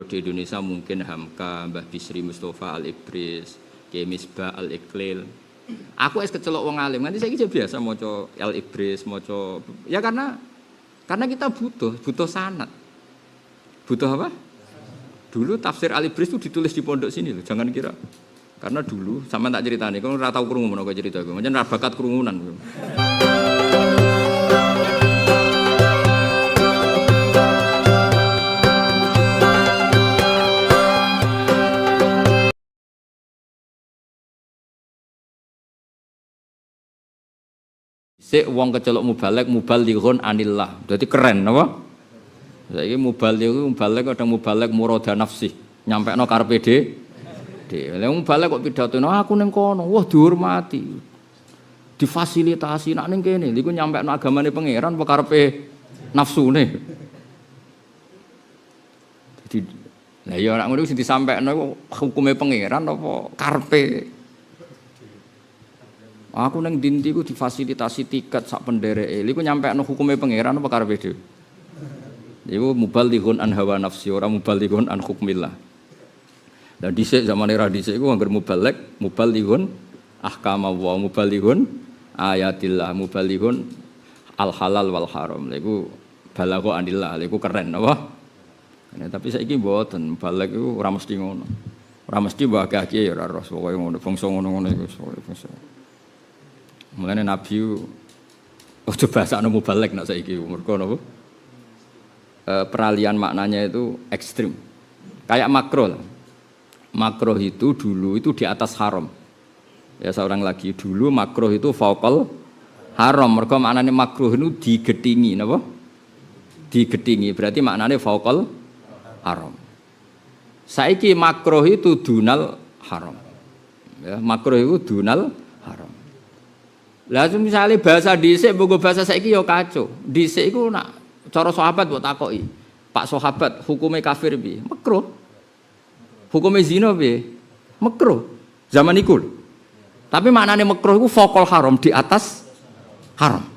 di Indonesia mungkin Hamka, Mbah Bisri Mustafa Al-Ibris, Kiai Misbah Al-Iqlil. Aku es kecelok wong alim, nanti saya biasa maca Al-Ibris, maca ya karena kita butuh sanad. Butuh apa? Dulu tafsir Al-Ibris itu ditulis di pondok sini loh, jangan kira. Karena dulu sama tak ceritane, kalau ora tau krungu menawa cerita aku, pancen ra bakat krungunan. Sik wong kecelok mubalighun anillah. Dadi keren apa? Saiki mubaligh kadang mubaligh murada nafsi, nyampekno karepe dhewe. Lah mubaligh kok pidatone aku ning kono, wah dihormati. Difasilitasi nak ning kene, iku nyampekno agamane pangeran apa karepe nafsune. Dadi lah ya nek ngono sing disampekno hukume pangeran apa karepe. Aku neng dinti ku difasilitasi tiket sak pendereke. Iku nyampekno hukume pangeran apa karepe dhewe. Iku mubalighun an hawa nafsi, ora mubalighun an hukmillah. Lah dhisik zamane ra dhisik iku angger mubalighun ahkama wa mubalighun ayatillah, mubalighun al halal wal haram. Lha iku balagho anillah, lha iku keren apa? Nah, tapi saiki mboten, balag iku ora mesti ngono. Ora mesti mbah-mbah ya ora ros pokoke ngono, bangsa ngono-ngono iku bangsa. Mulane Nabi ojo bahasane mubalek nek saiki mergo napa? Peralihan maknanya itu ekstrim. Kayak makruh. Makruh itu dulu itu di atas haram. Ya seorang lagi dulu makruh itu fauqal haram. Mergo maknane makruh itu digedhingi napa? Digedhingi berarti maknane fauqal haram. Saiki makruh itu dunal haram. Ya, makruh itu dunal haram. Lah misalnya bahasa dhisik mbok bahasa saiki ya kacau. Dhisik iku nak cara sahabat mbok takoki. Pak sahabat hukume kafir piye? Makruh. Hukume zina piye? Makruh. Zaman iku. Tapi maknane makruh iku faqal haram, di atas haram.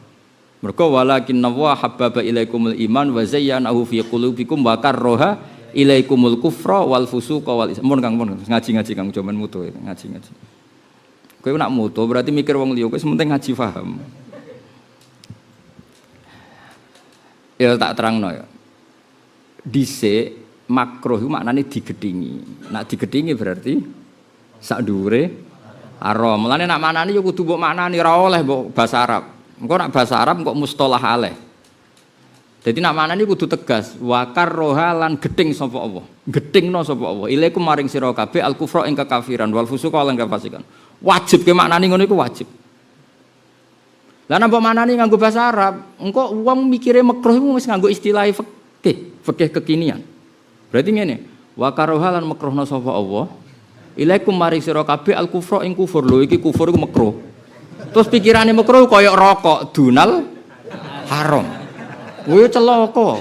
Mergo walakinna wa habbaba ilaikumul iman wa zayyanahu fi qulubikum wa karraha ilaikumul kufra wal fusuqa wal isyan. Mun Kang ngaji-ngaji Kang jaman mutu ngaji-ngaji. Kowe nak moto berarti mikir wong liya, kowe sementing ngaji paham. Ya tak terangno ya. Dhisik makruh iku maknane digedhingi. Nak digedhingi berarti sak dhuwure haram. Mulane nak maknane ya kudu mbok maknani ora oleh mbok basa Arab. Engko nak basa Arab kok mustalah aleh. Jadi nak maknane kudu tegas, wa karroha lan gedhing sapa Allah. Gedhingno sapa Allah. Ilaikum maring sira kabeh al kufra ing kekafiran wal fusuqa lan kafasikan. Wajib ke maknani ngono iku wajib. Lah nek mbok maknani nganggo basa Arab, engko wong mikire makruh iku wis nganggo istilah fikih kekinian. Berarti ngene, wa karohalan makruhna sapa Allah. Ilaikum mari sira kabeh al kufra ing kufur. Lho iki kufur iku makruh. Terus pikirane makruh kaya rokok, dunal haram. Kuwi celaka.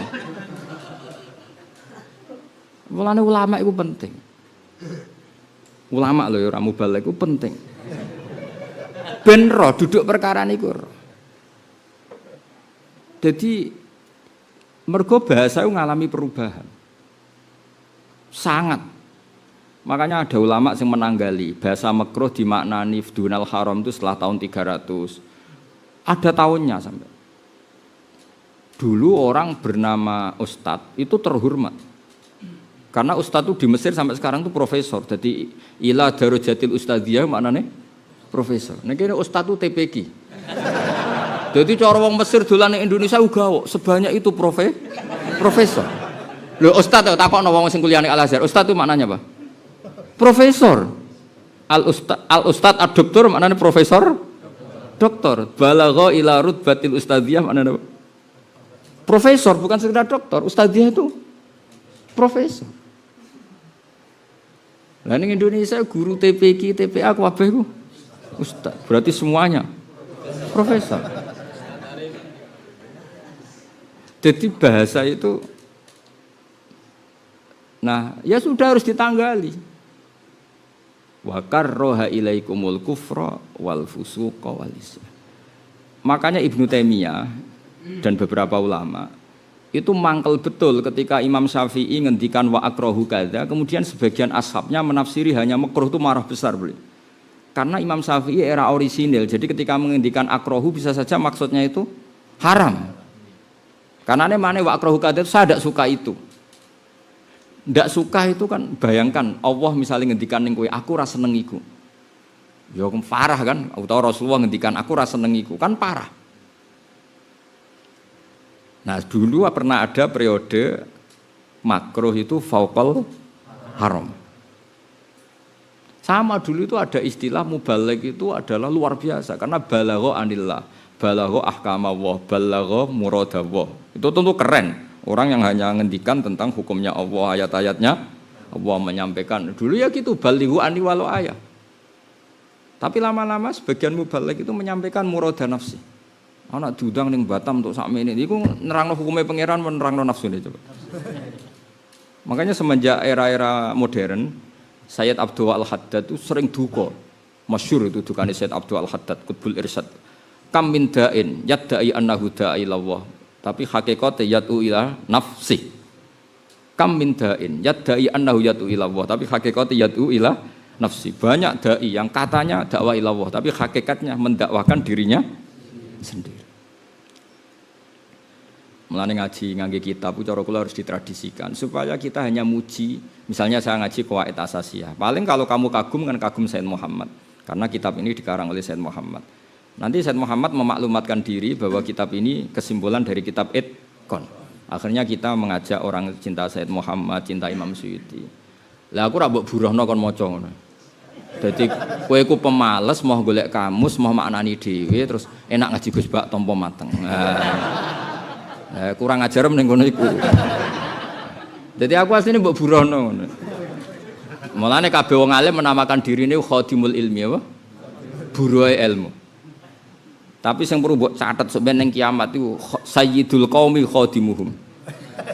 Mulane ulama iku penting. Ulama lho ya ora mubalek iku penting. Ben roh duduk perkara niku. Jadi mergo bahasa itu ngalami perubahan. Sangat. Makanya ada ulama yang menanggali bahasa makruh dimaknani dunal haram itu setelah tahun 300. Ada tahunnya sampai. Dulu orang bernama Ustadz itu terhormat. Karena Ustadz itu di Mesir sampai sekarang itu profesor. Jadi ila darujatil ustadziyah maknanya profesor. Nah kira Ustadz itu TPQ. Jadi cara wong Mesir dolan ning Indonesia uga sebanyak itu profesor. Lho Ustadz takokno wong sing kuliah ning Al Azhar. Ustadz itu maknanya apa? Profesor. Al Ustadz ad-doktor maknanya profesor doktor. Balagha ila rutbatil ustadziyah maknanya apa? Profesor bukan sekedar doktor. Ustadziyah itu profesor. Lah ning Indonesia guru TPQ, TPA kabeh iku ustaz. Berarti semuanya profesor. Jadi bahasa itu nah, ya sudah harus ditanggali. Wa karroha ilaikumul kufra wal fusuqa wal isyan. Makanya Ibnu Taimiyah dan beberapa ulama Itu mangkel betul ketika Imam Syafi'i ngendikan wa akrahu kadza, kemudian sebagian ashabnya menafsiri hanya makruh itu marah besar beli. Karena Imam Syafi'i era orisinil, jadi ketika mengendikan akrahu bisa saja maksudnya itu haram. Karena ini mana wa akrahu kadza itu saya tidak suka itu. Tidak suka itu kan bayangkan Allah misalnya ngendikan ning kowe aku ra seneng iku. Ya parah kan, atau Rasulullah ngendikan aku ra seneng iku kan parah. Nah dulu pernah ada periode makruh itu fauqal haram. Sama dulu itu ada istilah mubaligh itu adalah luar biasa karena balagha anillah, balagha ahkamullah, balagha muradallah. Itu tentu keren. Orang yang hanya ngendikan tentang hukumnya Allah, ayat-ayatnya Allah menyampaikan. Dulu ya gitu, balighu ani walau ayat. Tapi lama-lama sebagian mubaligh itu menyampaikan murada nafsi. Anak diundang ning Batam untuk sakmene niku nerangno hukume pangeran men nerangno nafsune coba. Makanya semenjak era-era modern, Sayyid Abdul Al-Haddad itu sering duka. Masyhur itu dukane Sayyid Abdul Al-Haddad Qutbul Irsyad. Kam min da'in yadda'i annahu da'i ilallah, tapi hakikatnya yad'u ila nafsi. Kam min da'in yadda'i annahu yad'u ilallah, tapi hakikatnya yad'u ila nafsi. Banyak dai yang katanya dakwah ilallah tapi hakikatnya mendakwakan dirinya sendiri. Mulane ngaji ngangge kitab cara kula harus ditradisikan supaya kita hanya muji. Misalnya saya ngaji Qawaid Asasiyah. Paling kalau kamu kagum kan kagum Sayyid Muhammad karena kitab ini dikarang oleh Sayyid Muhammad. Nanti Sayyid Muhammad memaklumatkan diri bahwa kitab ini kesimpulan dari kitab Itqan. Akhirnya kita mengajak orang cinta Sayyid Muhammad, cinta Imam Suyuti. Lah aku ra mbok buruhno kon maca ngono. Jadi kowe iku pemales mau golek kamus, mau maknani dhewe terus enak ngaji Gus Bak tampa mateng. Kurang ajar ning ngono iku. Jadi aku asline mbok burono ngono. Mulane kabeh wong alim menamakan dirine khadimul ilmi apa? Buruhe ilmu. Tapi sing perlu mbok catet sok ben ning kiamat iku sayyidul qaumi khadimuhum.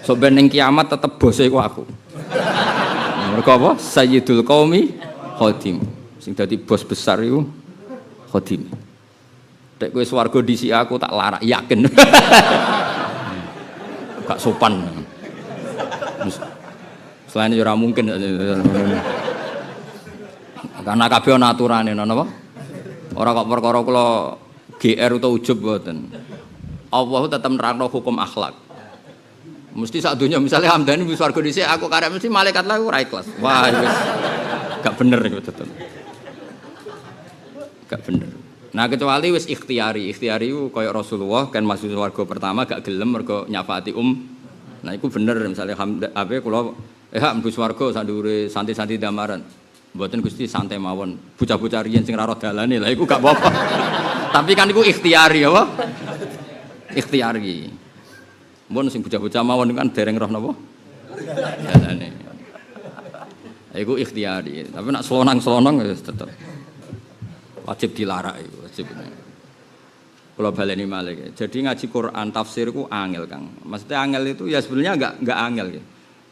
Sok ben ning kiamat tetep bose iku aku. Mergo apa? Sayyidul qaumi khadim. Sing dadi bos besar iku khadim. Nek kowe swarga dhisik aku tak larak yakin. Gak sopan. Selain itu ora mungkin. Karena kabeh ana aturane napa? Ora kok perkara kula GR utawa ujub mboten. Allah tetep nerangno hukum akhlak. Mesti sak donya misalnya Hamdani wis swarga dhisik aku karep mesti malaikat lah ora ikhlas. Wah wis gak bener iku tetep. Gak bener. Nah kecuali wis ikhtiari iku kaya Rasulullah kan masuk swarga pertama gak gelem mergo nyafaati Nah iku bener misalnya ape kula mlebu swarga sandure santi-santi damaran. Mboten Gusti santai mawon. Bocah-bocah riyen sing ra roh dalane lah iku gak apa-apa. Tapi kan iku ikhtiari apa? Ikhtiari. Mun sing bocah-bocah mawon kan dereng roh napa? Dalane. Iku ikhtiari. Tapi nak selonang-selonang wis tetep wajib dilarak itu wajib. Kalau baleni malih. Jadi ngaji Quran tafsir ku angel Kang. Maksudnya angel itu ya sebenarnya enggak angel ya.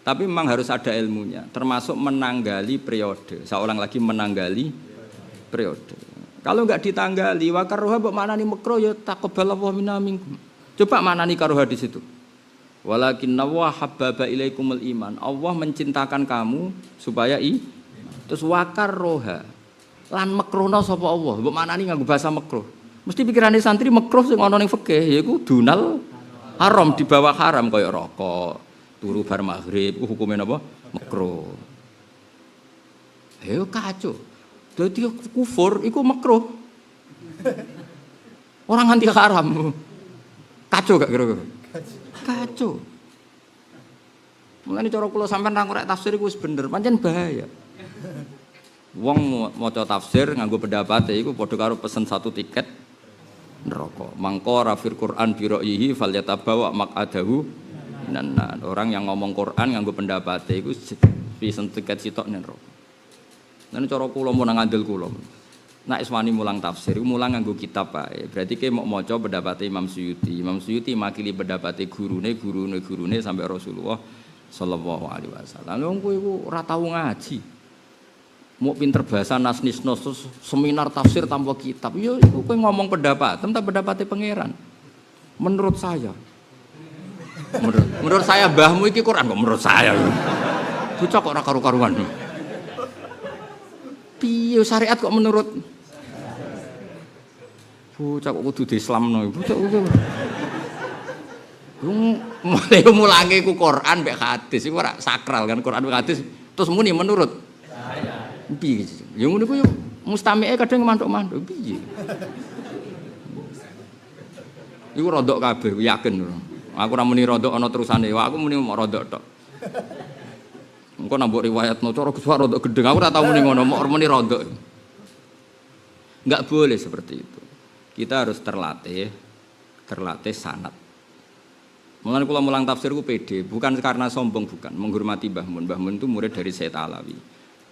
Tapi memang harus ada ilmunya, termasuk menanggali periode. Seorang lagi menanggali periode. Kalau enggak ditanggali wa karuha mbok maknani makruh ya taqabbalallahu minna minkum. Coba maknani karuha di situ. Walakinna wa habbaba ilaikumul iman. Allah mencintakan kamu supaya terus wa karuha lan makruhna sapa Allah. Mbok maknani nganggo bahasa makruh. Mesti pikirane santri makruh sing ana ning fikih yaiku dunal haram di bawah haram kaya rokok, turu bar maghrib hukume napa? Makruh. Ayo kacau. Dadi kufur iku makruh. Orang anti haram. Kacau gak kira-kira? Kacau. Mulane cara kula sampean ra korek tafsir iku wis bener, pancen bahaya. Wong maca tafsir nganggo pendapat iku padha karo pesen satu tiket neraka. Mangko rafir Quran bi ra'yihi falyatabawa maq'adahu minan nar. Orang yang ngomong Quran nganggo pendapat iku pesen tiket sitok ning neraka. Lan cara kula mun ngandel kula. Nek iswani mulang tafsir, mulang nganggo kitab ae. Berarti ke mau maca pendapat Imam Suyuti. Imam Suyuti makili pendapat gurune sampai Rasulullah sallallahu alaihi wasallam. Wong kowe iku ora tau ngaji. Mau pinter bahasa nas-nisnos seminar tafsir tanpa kitab. Ya iku kowe ngomong pendapat, tentang pendapatnya pangeran. Menurut saya. Menurut saya mbahmu iki Quran kok menurut saya. Bocah kok ora karu-karuan. Piye syariat kok menurut bocah kok kudu diislamno. Bocah kuwi. Mulange ku Quran mek hadis iku ora sakral kan Quran mek hadis terus muni menurut saya. Piye? Ya ngono ku yo mustami'e kadang mantuk-mantuk piye. Iku rodok kabeh yakin. Aku ora muni rodok ana terusane. Aku muni mok rodok tok. Engko nambah riwayatno cara Gus rodok gedeng. Aku ora tau muni ngono, mok muni rodok. Enggak boleh seperti itu. Kita harus terlatih sanad. Mulane kula mulang tafsir ku pede, bukan karena sombong bukan, menghormati Mbah Mun. Mbah Mun itu murid dari Said Alawi.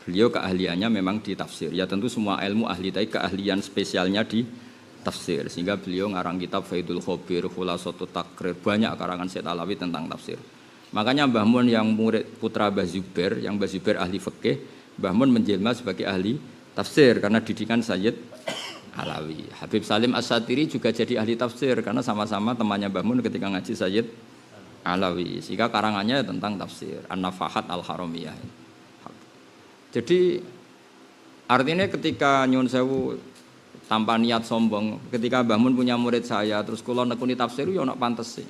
Beliau keahliannya memang di tafsir. Ya tentu semua ilmu ahli tapi keahlian spesialnya di tafsir. Sehingga beliau ngarang kitab Faidul Khobir, Khulasatut Takrir, banyak karangan Said Alawi tentang tafsir. Makanya Mbah Mun yang murid putra Mbah Zubair, yang Mbah Zubair ahli fikih, Mbah Mun menjelma sebagai ahli tafsir karena didikan Sayyid Alawi. Habib Salim As-Satiri juga jadi ahli tafsir karena sama-sama temannya Mbah Mun ketika ngaji Sayyid Alawi. Sehingga karangannya tentang tafsir An-Nafahat Al-Haramiyah. Jadi artinya ketika nyun sewu tanpa niat sombong, ketika Mbah Mun punya murid saya terus kula nekuni tafsir yo ana pantes sih.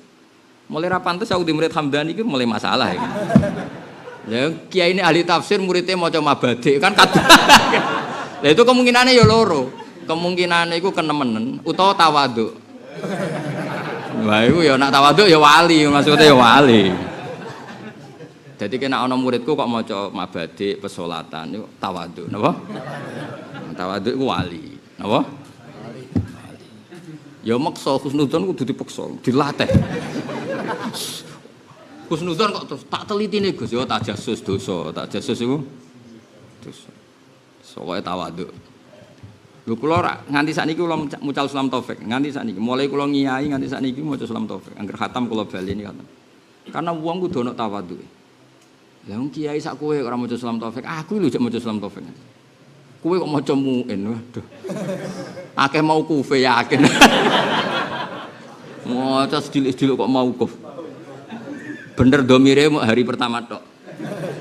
Mulai ra pantes aku di murid Hamdani iki mulai masalah ya. Lah kiai ini ahli tafsir muridnya maca mabadi kan kadang. Lah itu kemungkinannya ya loro. Kemungkinannya itu kenemenen utawa tawaduk. Wah itu ya nak tawaduk ya wali, maksudnya ya wali. Jadi kena ana muridku kok maca mabadi pesolatan itu tawaduk, napa? Tawaduk itu wali, napa? Wali. Ya maksa husnudzon kudu dipaksa, dilatih. Husnudzon kok terus tak telitine Gus, ya tajasus dosa, tajasus iku dosa. Soale tawaduk. Lho kula nganti sakniki kula mucal Sulam Taufik, nganti sakniki mulai kula ngiyai nganti sakniki maca Sulam Taufik. Angger khatam kula baleni khatam. Karena wong kudu ana tawadhuke. Lah wong kiai sak kowe ora maca Sulam Taufik, aku lho jek maca Sulam Taufik. Kowe kok maca muin, waduh. Akeh mau kufe yakin. Maca sedilik-sedilik kok mau kuf. Bener domire hari pertama tok.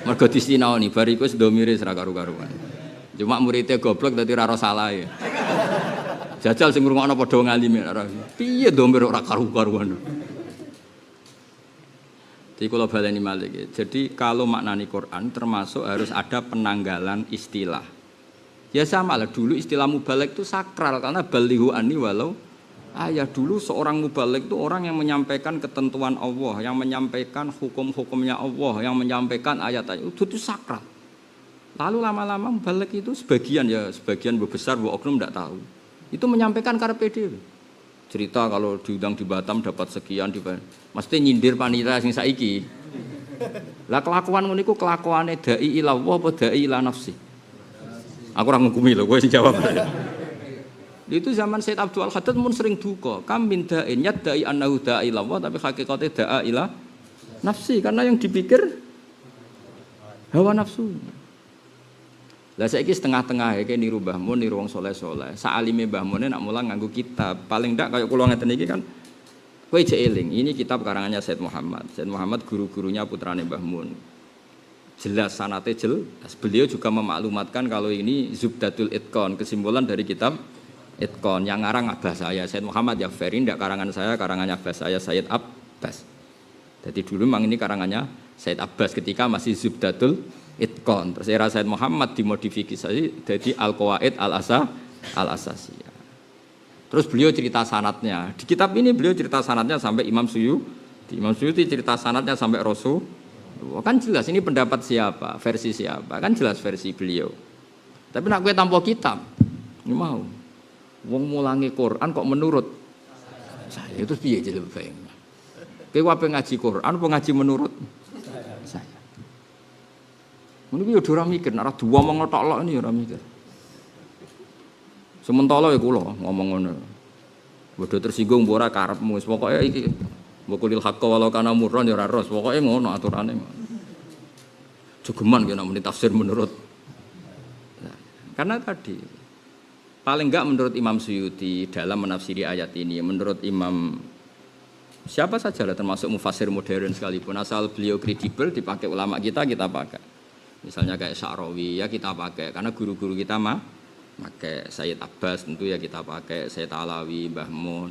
Mergo disinaoni bariku wis domire ora karu-karuan. Cuma muridnya goblok dadi ora salah ya. Jajal sing ngrungokno padha ngalime ora. Piye domir ora karu-karuan. Jadi kula baleni malih iki. Jadi kalau maknani Quran termasuk harus ada penanggalan istilah. Ya sama lah dulu istilah mubaligh itu sakral karena balighu anni walau dulu seorang mubaligh itu orang yang menyampaikan ketentuan Allah, yang menyampaikan hukum-hukumnya Allah, yang menyampaikan ayat-ayat itu sakral. Lalu lama-lama balik itu sebagian besar oknum tidak tahu. Itu menyampaikan karepe dhewe. Cerita kalau diundang di Batam dapat sekian mesti nyindir panitia sing saiki. Lah kelakuan ngono iku kelakuane dai ila Allah apa dai ila nafsi? Aku ora ngukumi lho, kowe sing jawab. Itu zaman Said Abdul Al-Haddad mun sering duka, kam min da'in yadai annahu da'i ila Allah tapi hakikate da'a ila nafsi karena yang dipikir hawa nafsu. Lah saiki setengah-tengah iki niru Mbah Mun, niru wong saleh-saleh. Saalime Mbah Mun nek mulang nganggo kitab. Paling ndak kaya kula ngeten iki kan kowe jek eling. Ini kitab karangannya Said Muhammad. Said Muhammad guru-gurunya putrane Mbah Mun. Jelas sanate jelas. Beliau juga memaklumatkan kalau ini Zubdatul Itqan, kesimpulan dari kitab Itqan yang ngarang abah saya Said Muhammad ya Ferin, ndak karangan saya, karangannya abah saya Said Abbas. Jadi dulu memang ini karangannya Said Abbas ketika masih Zubdatul Itqan. Terus era Said Muhammad dimodifikasi jadi Al-Qawaid Al-Asasiyah. Terus beliau cerita sanadnya. Di kitab ini beliau cerita sanadnya sampai Imam Suyuti. Imam Suyuti cerita sanadnya sampai Rasul. Kan jelas ini pendapat siapa, versi siapa. Kan jelas versi beliau. Tapi nak gue tanpa kitab, ini mau. Wong mulangi Quran kok menurut saya itu piye jadi lebih baik. Kowe wae ngaji Quran apa ngaji menurut saya. Ngono iki yo ora mikir, nek ora ngomong tok lok ini ora mikir. Sementara ya kula ngomong ngono. Bodho tersinggung mbok ora karepmu, wis pokoke iki mbok lil haqqa walau kana murran ya ora ros, pokoke ngono aturane. Jogeman kena muni tafsir menurut. Nah, karena tadi paling enggak menurut Imam Suyuti dalam menafsiri ayat ini, menurut Imam Siapa saja lah termasuk mufassir modern sekalipun asal beliau kredibel dipakai ulama kita pakai. Misalnya kayak Sya'rawi ya kita pakai karena guru-guru kita pakai Sayyid Abbas tentu ya kita pakai Sayyid Alawi, Mbah Mun.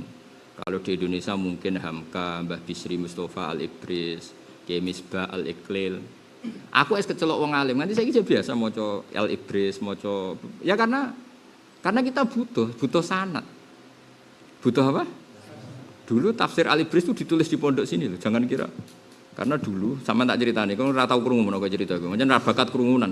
Kalau di Indonesia mungkin Hamka, Mbah Bisri Mustafa Al-Ibris, Kiai Misbah Al-Iqlil. Aku kecelok wong alim, nanti saya biasa maca Al-Ibris, maca ya karena kita butuh sanad. Butuh apa? Dulu tafsir Al-Ibris itu ditulis di pondok sini loh, jangan kira. Karena dulu sama tak ceritane, kalau ora tau krungu menawa cerita aku, macam ora bakat krungunan.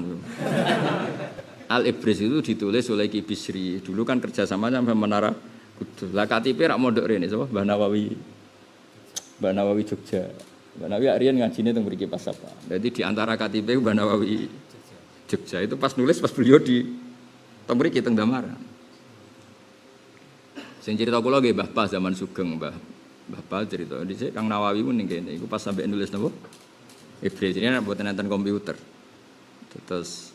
Al-Ibris itu ditulis oleh Ki Bisri. Dulu kan kerjasama sampai Menara Kudus. Lah KTP rak mondok rene sapa? Mbah Nawawi. Mbah Nawawi Jogja. Mbah Nawawi arian ngajine teng mriki pas apa. Jadi di antara KTP Mbah Nawawi Jogja itu pas nulis pas beliau di teng mriki teng Damaran. Sing cerita kula nggih Mbah Pas zaman Sugeng, Mbah Pas cerita dhisik Kang Nawawi pun ning kene iku pas sampai nulis napa? Ibris ini buatan nonton komputer. Terus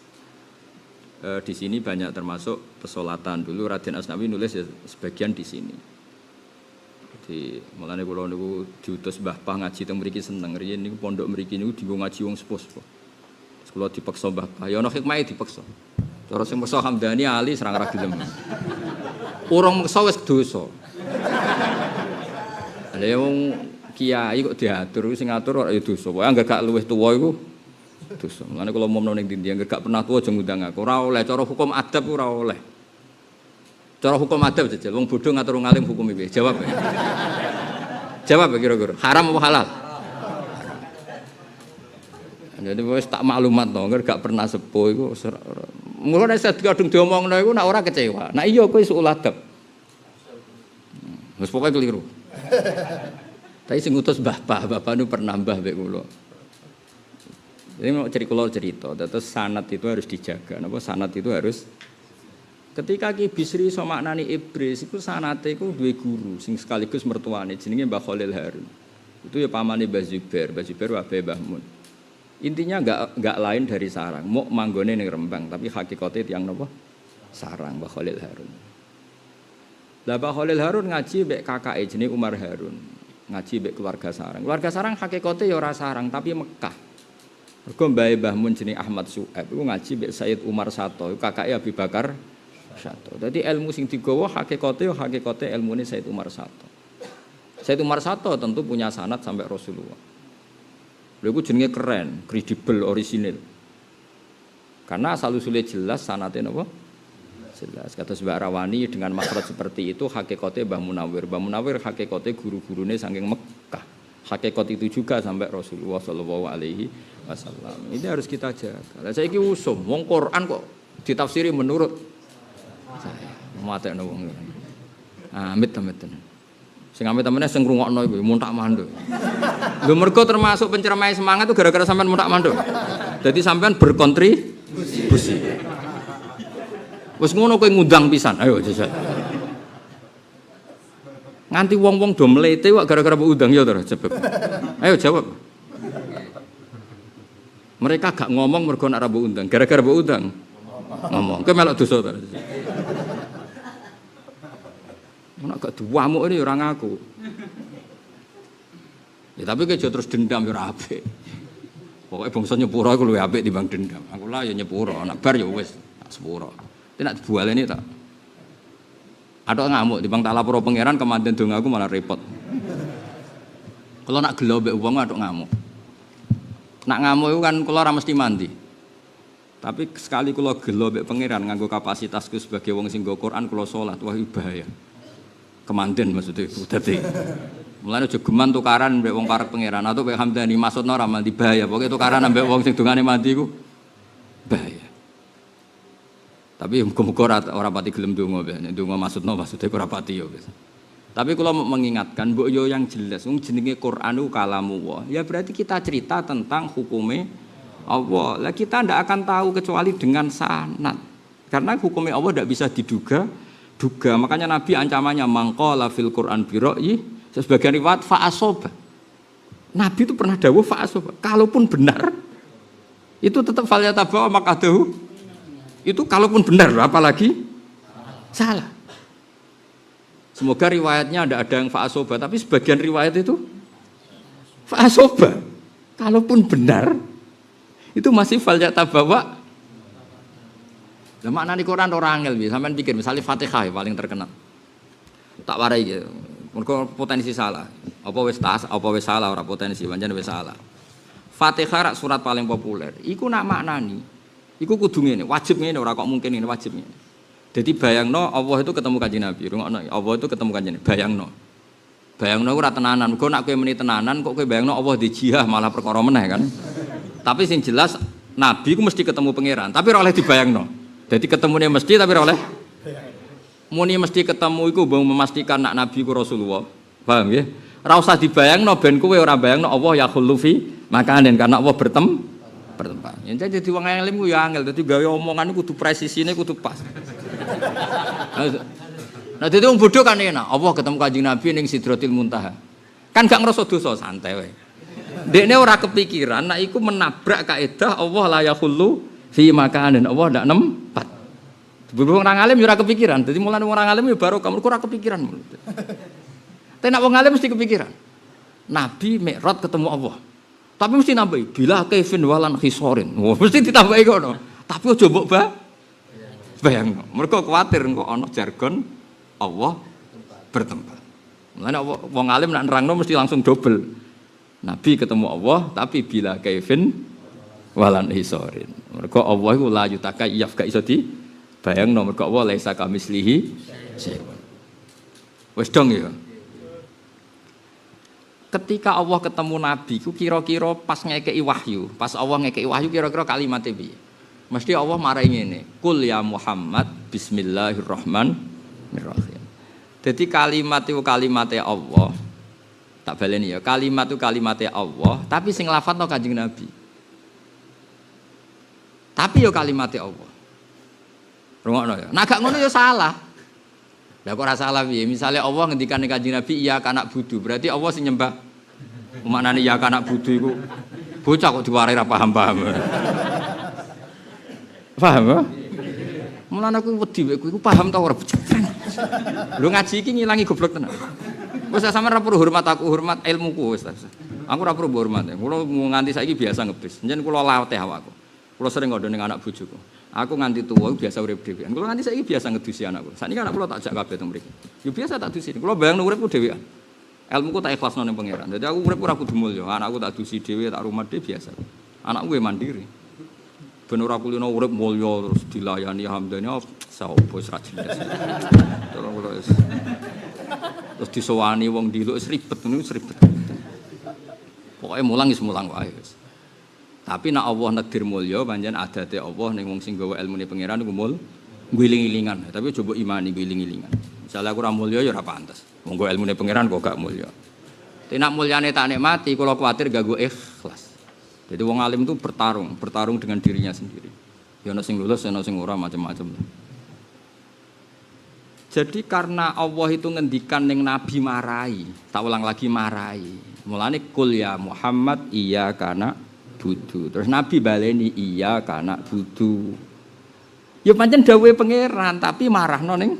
di sini banyak termasuk pesolatan. Dulu Raden Asnawi nulis ya sebagian di sini. Jadi mulane kula niku diutus Mbah Pah ngaji teng mriki seneng. Riyen niku pondok mriki niku dienggo ngaji wong sepuh-sepuh. Kula dipaksa Mbah Pah. Ya ana hikmahe dipaksa. Cara sing maksa Hamdani Ali serang ra gelem. Urung maksa wis dosa. Lah wong kiai kok diatur sing ngatur ora ya dosa. Pokoke anggere gak luwih tuwa iku dosa. Mulane kula momno ning ndi anggere gak pernah tuwa aja ngundang aku. Ora oleh cara hukum adab ora oleh. Cara hukum adab jajal wong bodho ngatur ngalim hukum piye? Jawab ya. Jawab ya kira-kira. Haram apa halal? Jadi wis tak maklumat to, gak pernah sepuh iku mula nek kadung diomongno iku nek ora kecewa. Nek iya kowe iso adab. Wis pokoke keliru. Tapi sing ngutus bapak nu pernah mbah mbek kula. Jadi mau cerita, terus sanad itu harus dijaga. Napa sanad itu harus ketika Ki Bisri iso maknani Ibris iku sanate iku duwe guru sing sekaligus mertuane jenenge Mbah Khalil Harun. Itu ya pamane Mbah Zubair wae Mbah Mun. Intinya enggak lain dari sarang, mau manggone ning Rembang tapi hakikate tiyang napa? Sarang Mbah Khalil Harun. Lah Mbah Khalil Harun ngaji mbek kakake jenenge Umar Harun. Ngaji mbek keluarga sarang. Keluarga sarang hakikate ya ora sarang tapi Mekah. Mergo mbae Mbah Mun jenenge Ahmad Su'aib iku ngaji mbek Sayyid Umar Sato, kakake Abi Bakar Sato. Dadi ilmu sing digawa hakikate ilmune Sayyid Umar Sato. Sayyid Umar Sato tentu punya sanad sampai Rasulullah. Lha iku jenenge keren, kredibel, orisinil. Karena asal usulnya jelas sanate napa? Jelas. Kata Mbak Rawani dengan makhraj seperti itu hakikate Mbah Munawir. Mbah Munawir hakikate guru-gurune saking Mekah. Hakikat itu juga sampai Rasulullah sallallahu alaihi wasallam. Ini harus kita jaga. Lah saiki usum wong Quran kok ditafsiri menurut saya. Matekno wong. Amit. Sing amit-amene sing ngrungokno iku muntak manduk. Lho mergo termasuk penceramai semangat itu gara-gara sampean muntak manduk. Jadi sampean berkontribusi. Wis ngono kowe ngundang pisan. Ayo jajal. Nganti wong-wong do mlete kok gara-gara mbok undang ya to jebek. Ayo jawab. Mereka gak ngomong mergo nek ora mbok undang, gara-gara mbok undang. Ngomong. Kowe melok dosa to. Nek gak duwamuk ini ora ngaku. Ya tapi kejo terus dendam ya ora apik. Pokoke bangsa nyepuro iku luwih apik timbang dendam. Aku lah ya nyepuro, nek bar ya wis tak sepuro. Tapi nek dibualeni tak atok ngamuk timbang tak lapor pangeran kemanten dongaku malah repot. Kalau nak gelo mbek wong atok ngamuk. Nak ngamuk iku kan kula ora mesti mandi. Tapi sekali kula gelo mbek pangeran nganggo kapasitasku sebagai wong sing nggo Quran kula salat wah bahaya. Kemanten maksudnya dadi. Mulane aja geman tukaran mbek wong parek pangeran atau mbek Hamdani maksudna ora mandi bahaya. Pokoke tukaran mbek wong sing dongane mandi iku bahaya. Tapi muga-muga ora pati gelem donga mbek. Nek donga maksudnya ora pati ya wis. Tapi kula mau mengingatkan mbok yo yang jelas wong jenenge Quran itu kalamullah. Ya berarti kita cerita tentang hukume Allah. Lah kita ndak akan tahu kecuali dengan sanad. Karena hukumnya Allah ndak bisa diduga. Makanya Nabi ancamannya mangqala fil Quran bi ra'yi, sebagian riwayat fa asoba. Nabi itu pernah dawuh fa asoba. Kalaupun benar itu tetap fal yatabawa makadahu. Itu kalaupun benar apalagi salah. Semoga riwayatnya ada yang fa'asoba, tapi sebagian riwayat itu fa'asoba. Kalaupun benar, itu masih faljata bawa. Lah maknane Quran ora angel piye? Sampeyan pikir misalnya Fatihah paling terkenal. Tak warai gitu. Mergo potensi salah. Apa wis salah ora potensi, pancen wis salah. Fatihah surat paling populer. Iku nak maknani. Iku kudu ngene, wajib ngene ora kok mungkin ngene, wajib ngene. Jadi bayangno Allah itu ketemu Kanjeng Nabi. Rungokno, Allah itu ketemu Kanjeng Nabi. Bayangno ora tenanan. Mergo nak kowe meni tenanan kok kowe bayangno Allah dijihah malah perkara meneh kan. Tapi sing jelas Nabi ku mesti ketemu pangeran, tapi ora oleh dibayangno. Jadi ketemune mesti tapi ora oleh. Muni mesti ketemu iku mbok memastikan nak Nabi ku Rasulullah. Paham nggih? Ora usah dibayangno ben kowe ora bayangno Allah ya khullu fi makanin karena Allah bertempat. Yen jadi wong alim ku ya angel, dadi gawe omongan kudu presisine kudu pas. Nah dadi wong bodho kan enak, Allah ketemu Kanjeng Nabi ning Sidratil Muntaha. Kan gak ngrasa dosa, santai wae. Dekne ora kepikiran nek iku menabrak kaidah Allah la yakhullu fi makanin, Allah ndak nempat. Wong orang alim ora kepikiran. Dadi mulane wong orang alim ya baru kamu ora kepikiran. Tapi nek wong alim mesti kepikiran. Nabi Mi'raj ketemu Allah. Tapi mesti nambahi bila kaifin walan khisorin. Oh, mesti ditambahi kono. Tapi aja mbok bayangno. Mergo kuwatir engko ana jargon Allah bertempat. Mulane wong alim nek nerangno mesti langsung double. Nabi ketemu Allah tapi bila kaifin walan khisorin. Mergo Allah iku la yutaka iyaf gak iso di bayangno mergo Allah laisa kamislihi syai'un. Wis dong ya. Ketika Allah ketemu Nabi, ku kira-kira pas ngekei wahyu, pas Allah ngekei wahyu kira-kira kalimatnya piye? Mesti Allah marah ngene, "Qul ya Muhammad bismillahirrahmanirrahim." Jadi kalimat itu kalimatnya Allah. Tak baleni ya, kalimat itu kalimatnya Allah, tapi sing lafadzno Kanjeng Nabi. Tapi yo kalimatnya Allah. Rungokno ya. Nah gak ngono ya salah. Lah kok ora salah piye? Misale Allah ngendikane Kanjeng Nabi iya kanak budu, berarti Allah sing nyembah. Maknane iya kanak budu iku bocah kok diwarai ra paham-paham. Paham ya? Mulane aku wedi kowe iku paham ta ora? Lho ngaji iki ngilangi goblok tenan. Wis sampeyan ora perlu hormat aku, hormat ilmuku wis. Aku ora perlu hormat. Kulo nganti saiki biasa ngebis. Njen kulo latih awakku. Kulo sering ngandha ning anak bojoku. Aku nganti tuwa biasa urip dhewean. Kulo nganti saiki biasa ngedusi anakku. Sakniki anak kulo tak jak kabeh teng mriki. Yo biasa tak dusi. Kulo bayangno uripku dhewean. Ilmuku tak ikhlasno ning pangeran. Dadi aku urip ora kudu mulya. Anakku tak dusi dhewe, tak rumah dhewe biasa. Anakku mandiri. Ben ora kulino urip mulya terus dilayani hamdane sapa wis ra jelas. Terus disowani wong diluk wis ribet ngono wis ribet. Pokoke mulang wis mulang wae wis. Tapi nek Allah negdir mulya pancen adate Allah ning wong sing gawa ilmune pangeran iku mul ngiling-ilingan. Tapi coba imani ngiling-ilingan. Misale aku ora mulya ya ora pantes. Wong gawa ilmune pangeran kok gak mulya. Tapi nek mulyane tak nikmati kula kuwatir ganggu ikhlas. Jadi wong alim itu bertarung dengan dirinya sendiri. Ya ana sing lulus, ana sing ora macam-macam. Jadi karena Allah itu ngendikan ning nabi marai, tak ulang lagi marai. Mulane kul ya Muhammad iya kana budu. Terus Nabi baleni iya kana budu. Ya pancen dawuhe pangeran tapi marahno ning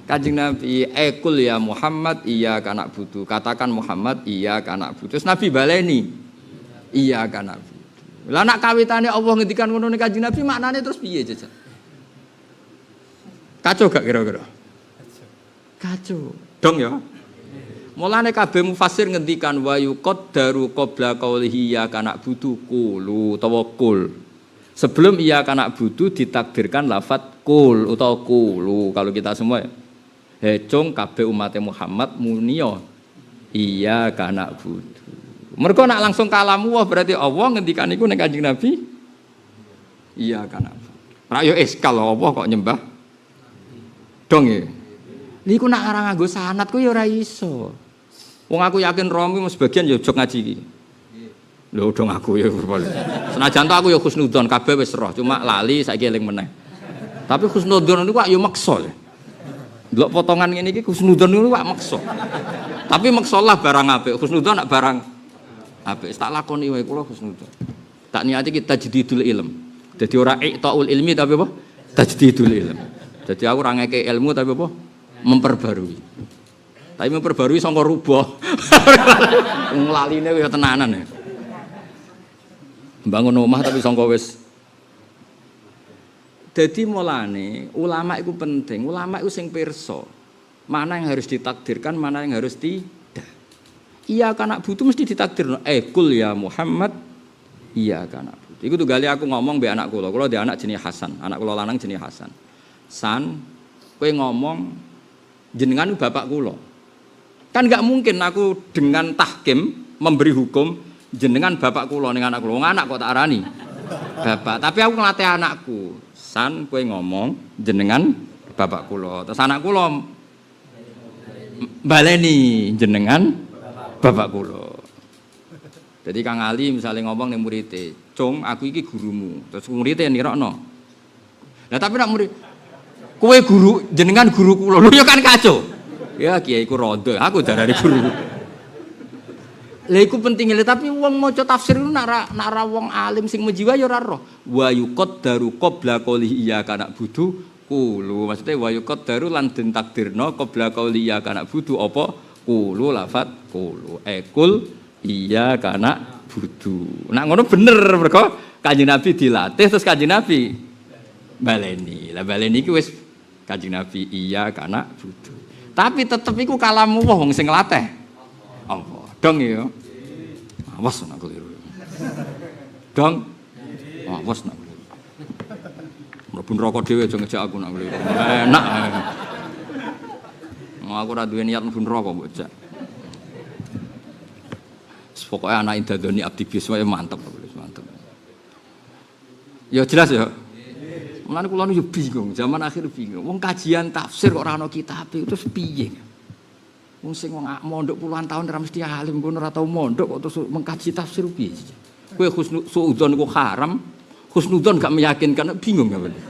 Kanjeng Nabi ekul ya Muhammad iya kana budu. Katakan Muhammad iya kana budu. Terus Nabi baleni iya kana budu. Lah nek kawitane Allah ngendikan ngono ning Kanjeng Nabi maknane terus piye jajal? Kacau gak kira-kira? Kacau. Dong ya. Mulane kabeh mufassir ngendikan wa yuqaddaru qabla qaulihi ya kana budu qulu tawakkul. Sebelum iya kana budu ditakdirkan lafaz qul utawa qulu. Kalau kita semua ya. Hecung kabeh umat Muhammad muniya iya kana budu. Mergo nak langsung kalamu wah berarti Allah ngendikan iku ning Kanjeng Nabi iya kana. Ora yo eskal Allah kok nyembah. Dong ya. Niku nak arang nganggo sanad ku ya ora iso. Wong aku yakin Romi mesti sebagian ya jog ngaji iki. Lho dong aku ya. Senajan to aku ya husnudzon kabeh wis roh, cuma lali saiki eling meneh. Tapi husnudzon niku kok ya maksa. Delok potongan ngene iki husnudzon niku kok maksa. Tapi maksalah barang apik, husnudzon nak barang apik. Tak lakoni wae kula husnudzon. Tak niati kita tajdidul ilm. Dadi ora iqtaul ilmi tapi apa? Tajdidul ilm. Jadi aku ora ngeke ilmu tapi apa? memperbarui. Tapi memperbarui sangka rubah. Nglaline ya tenanan ya. Bangun omah tapi sangka wis. Dadi mulane ulama itu penting. Ulama itu sing pirsa. Mana yang harus ditakdirkan, mana yang harus tidak. Iya kanak butuh mesti ditakdirno. Kul ya Muhammad, iya kanak butuh. Iku tuh kali aku ngomong be anak kula. Kula dia anak jenis Hasan. Anak kula lanang jenis Hasan. San, kowe ngomong jenengan bapak kula. Kan enggak mungkin aku dengan tahkim memberi hukum jenengan bapak kula ning anak kula. Wong anak kok tak arani bapak. Tapi aku ngelatih anakku. San, kowe ngomong jenengan bapak kula. Terus anak kula baleni jenengan bapak kula. Jadi Kang Ali misalnya ngomong ning murid-e, "Cung, aku iki gurumu." Terus murid-e nirokno. Lah tapi nek murid kowe guru jenengan guru kula. Lho ya kan kacau. Ya kiai ku rondo, aku darani guru. Lha iku penting lho tapi wong maca tafsir ku nak ra wong alim sing menjiwa ya ora roh. Wa yuqaddaru qabla qouli iya kana budu kulu. Maksudnya wa yuqaddaru lan den takdirna qabla qouli iya kana budu apa kulu lafat kulu. Kul iya kana budu. Nak ngono bener mergo Kanjeng Nabi dilatih terus Kanjeng Nabi baleni. Lah baleni iki wis Kanjeng Nabi iya kana budu. Tapi tetep iku kalamu wong sing nglatih. Apa? Dong ya. Awas nak keliru. Dong. Awas nak keliru. Mlebu neraka dhewe aja ngejak aku nak keliru. Enak. Aku ora duwe niat mlebu neraka kok jak. Pokoke anak indadoni abdi biswa mantep, mantep. Ya jelas ya. Mulane kula niku bingung, zaman akhir bingung. Wong kajian tafsir kok ora ana kitab itu terus piye? Wong sing mondok puluhan tahun ora mesti alim, kono ora tau mondok kok terus mengkaji tafsir piye? Kowe husnudzon iku haram, husnudzon gak meyakinkan, bingung gak bener.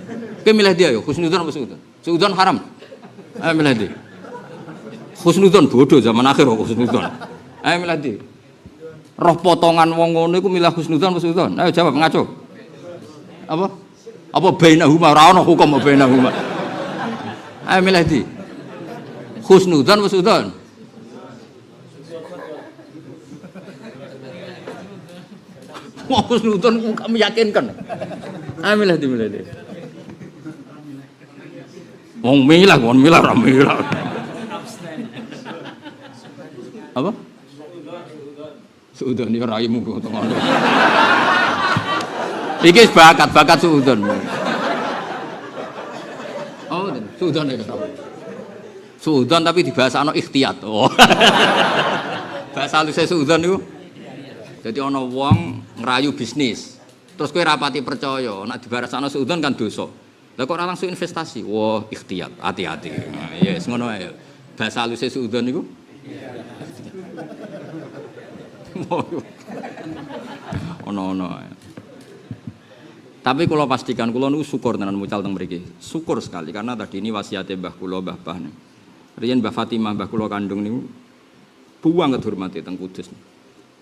Kowe milih dia ya, husnudzon apa suudzon? Suudzon haram. Ayo milih dia. Husnudzon bodoh zaman akhir kok husnudzon. Ayo milih dia. Roh potongan wong ngono iku milih husnudzon apa suudzon? Ayo jawab ngaco. Apa? Apa bainahuma ora ana hukum bainahuma. Ayo milih di. Husnudzon wa suudzon. Wah husnudzon kok meyakinkan. Ayo milih di. Wong milah ora milah. Apa? Suudzon ya raimu kok ngono. Iki bakat suudzon. Oh, suudzon ya. Suudzon tapi dibahasano ikhtiyat. Oh. Bahasa halus suudzon niku. Dadi ana wong ngrayu bisnis. Terus kowe rapati percaya, nek dibahasano suudzon kan dosa. Lah kok ora langsung investasi? Wah, ikhtiyat, hati-hati. Nah, yes, ngono ae. Bahasa halus suudzon niku. Ono. Tapi kalau pastikan kula niku syukur tenan mucal teng mriki. Syukur sekali karena tadi ini wasiate mbah kula Mbah Bah. Riyen Mbah Fatimah mbah kula kandung niku buang dihormati teng Kudus.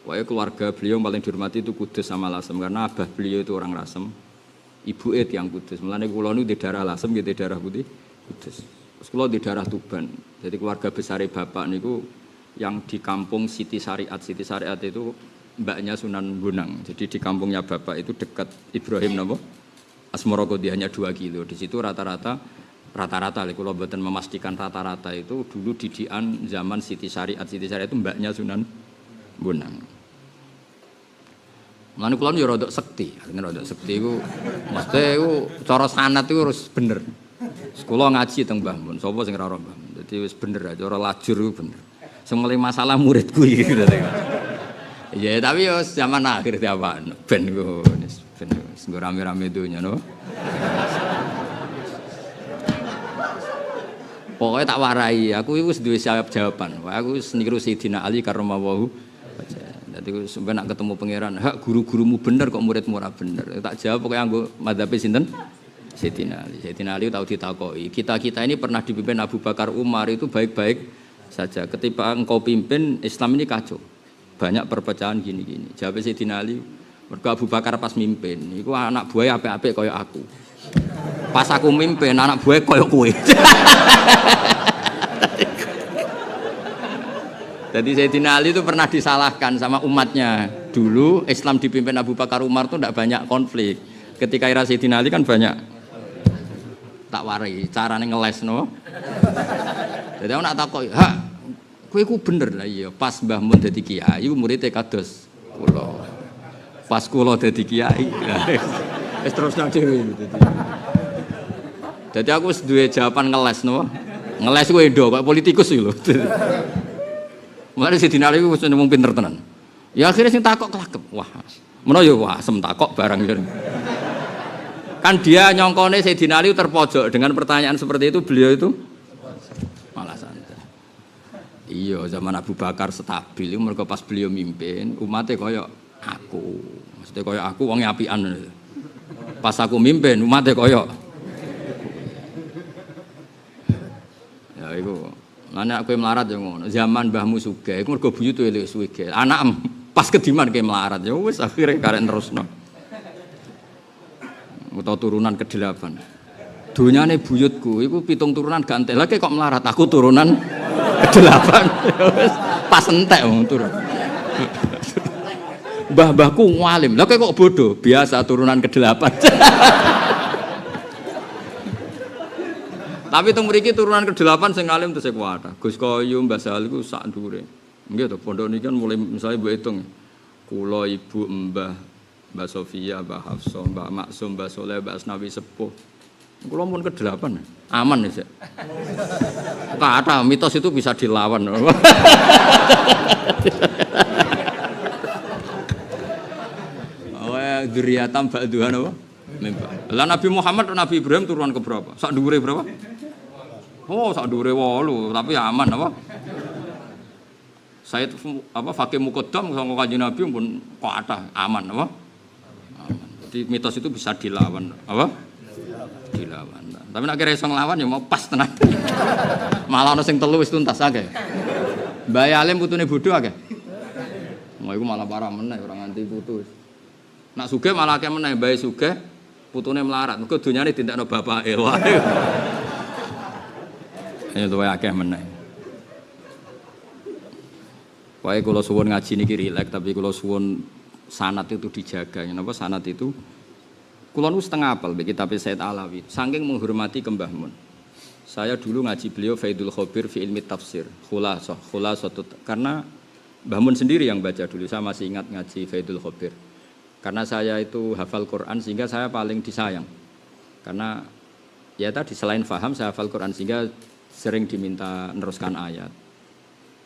Wae keluarga beliau paling dihormati itu Kudus sama Lasem karena abah beliau itu orang Lasem. Ibuke tiyang Kudus. Mulane kula niku di daerah Lasem nggih di daerah putih Kudus. Terus kula di daerah Tuban. Jadi keluarga besare bapak niku yang di kampung Siti Syariat. Siti Syariat itu mbaknya Sunan Bonang. Jadi di kampungnya bapak itu dekat Ibrahim napa? Asmoro dia hanya 2 kilo. Di situ rata-rata kalau mboten memastikan rata-rata itu dulu didikan zaman Siti Syariat. Siti Syariat itu mbaknya Sunan Bonang. Mulane kula yo rada sekti. Artine rada sekti iku mesti iku cara sanad iku harus bener. Kula ngaji teng Mbah Mun. Sapa sing ora ora Mbah Mun. Dadi wis bener aja cara lajur iku bener. Sing mulai masalah muridku iki dadi. Ya tapi yo zaman akhir tiapan ben ku ben nggo rame-rame donya no. Pokoknya tak warai, aku wis duwe jawaban. Aku wis niru Sayyidina Ali karramallahu wajhahu. Dadi sampeyan nak ketemu pangeran, hak guru-gurumu bener kok muridmu ora bener. Tak jawab pokoknya anggo madzhabe sinten? Sayyidina Ali. Sayyidina Ali tahu ditakoki. Kita ini pernah dipimpin Abu Bakar Umar itu baik-baik saja. Ketika engkau pimpin Islam ini kacau. Banyak perpecahan gini-gini. Jawab Sayyidina Ali, mergo Abu Bakar pas mimpin, iku anak buah apik-apik kaya aku. Pas aku mimpin, anak buah kaya kowe. Jadi Sayyidina Ali itu pernah disalahkan sama umatnya. Dulu Islam dipimpin Abu Bakar Umar itu tidak banyak konflik. Ketika era Sayyidina Ali kan banyak tak warai carane ngeles no. Jadi aku nak takok, "Ha, kowe iku bener lah iya, pas Mbah Mun dadi kiai muridé kados kula. Pas kula dadi kiai." Wis terusno dhewe dadi. Dadi aku wis duwe jawaban ngeles no. Ngeles kowe ndo kok politikus iki lho. Mulane Sayyidina Ali wis wong pinter tenan. Ya akhirnya sing takok kelakep. Wah, menawa ya wah sem takok barang ya. Kan dia nyongkone Sayyidina Ali terpojok dengan pertanyaan seperti itu, beliau itu malah santai. Iya, zaman Abu Bakar stabil, mergo pas beliau mimpin, umatnya koyo aku. Maksudnya koyo aku wong apian. Pas aku mimpin, umatnya koyo ya iku. Lan aku melarat ya ngono. Zaman mbahmu sugih, iku mergo buyut elek sugih. Anak pas kediman ke melarat ya wis akhire karek terusno. Utawa turunan ke-8. Donyane buyutku iku 7 turunan gak entek. Lah kok melarat aku turunan ke-8. Wis pas entek wong turun. Mbah-mbahku ngalim. Lah kok bodoh, biasa turunan ke-8. Tapi teng mriki turunan ke-8 sing alim tesih kuwat. Gus Koyo Mbah Sal iku sak ndure. Nggih to, pondok niki kan mulai misalnya mbok hitung. Kula ibu Mbah Sofia, Mbah Hafsah, Mbah Maksum, Mbah Soleh, Mbah Asnawi sepuh. Kula pun ke-8. Aman ya, Sek. Kata mitos itu bisa dilawan. Oh, dzurriatan ba'duhan apa? Lah Nabi Muhammad dan Nabi Ibrahim turunan ke berapa? Sak dhuwure berapa? Oh, sak dhuwure 8, tapi aman apa? Said apa Fakih Muqaddam sangka Kanjeng Nabi pun kathah aman apa? Aman. Jadi mitos itu bisa dilawan apa? Dilawan. Tapi nek kira iso nglawan ya mau pas tenan. Malah ana sing telu wis tuntas akeh. Mbah Alim putune bodho akeh. Mau iku malah parah meneh ora nganti putu. Nak sugih malah akeh meneh Mbah sugih putune melarat. Mergo donyane dindakno bapake wae. Ya luwih akeh meneh. Wae kula suwun ngaji niki rileks tapi kula suwun sanad itu dijaga. Napa sanad itu kula nu setengah apal mbek kitab Said Alawi. Saking menghormati ke Mbah Mun. Saya dulu ngaji beliau Faidul Khabir fi ilmi tafsir. Khulasah karena Mbah Mun sendiri yang baca dulu. Saya masih ingat ngaji Faidul Khabir. Karena saya itu hafal Quran sehingga saya paling disayang. Karena ya tadi selain paham saya hafal Quran sehingga sering diminta meneruskan ayat.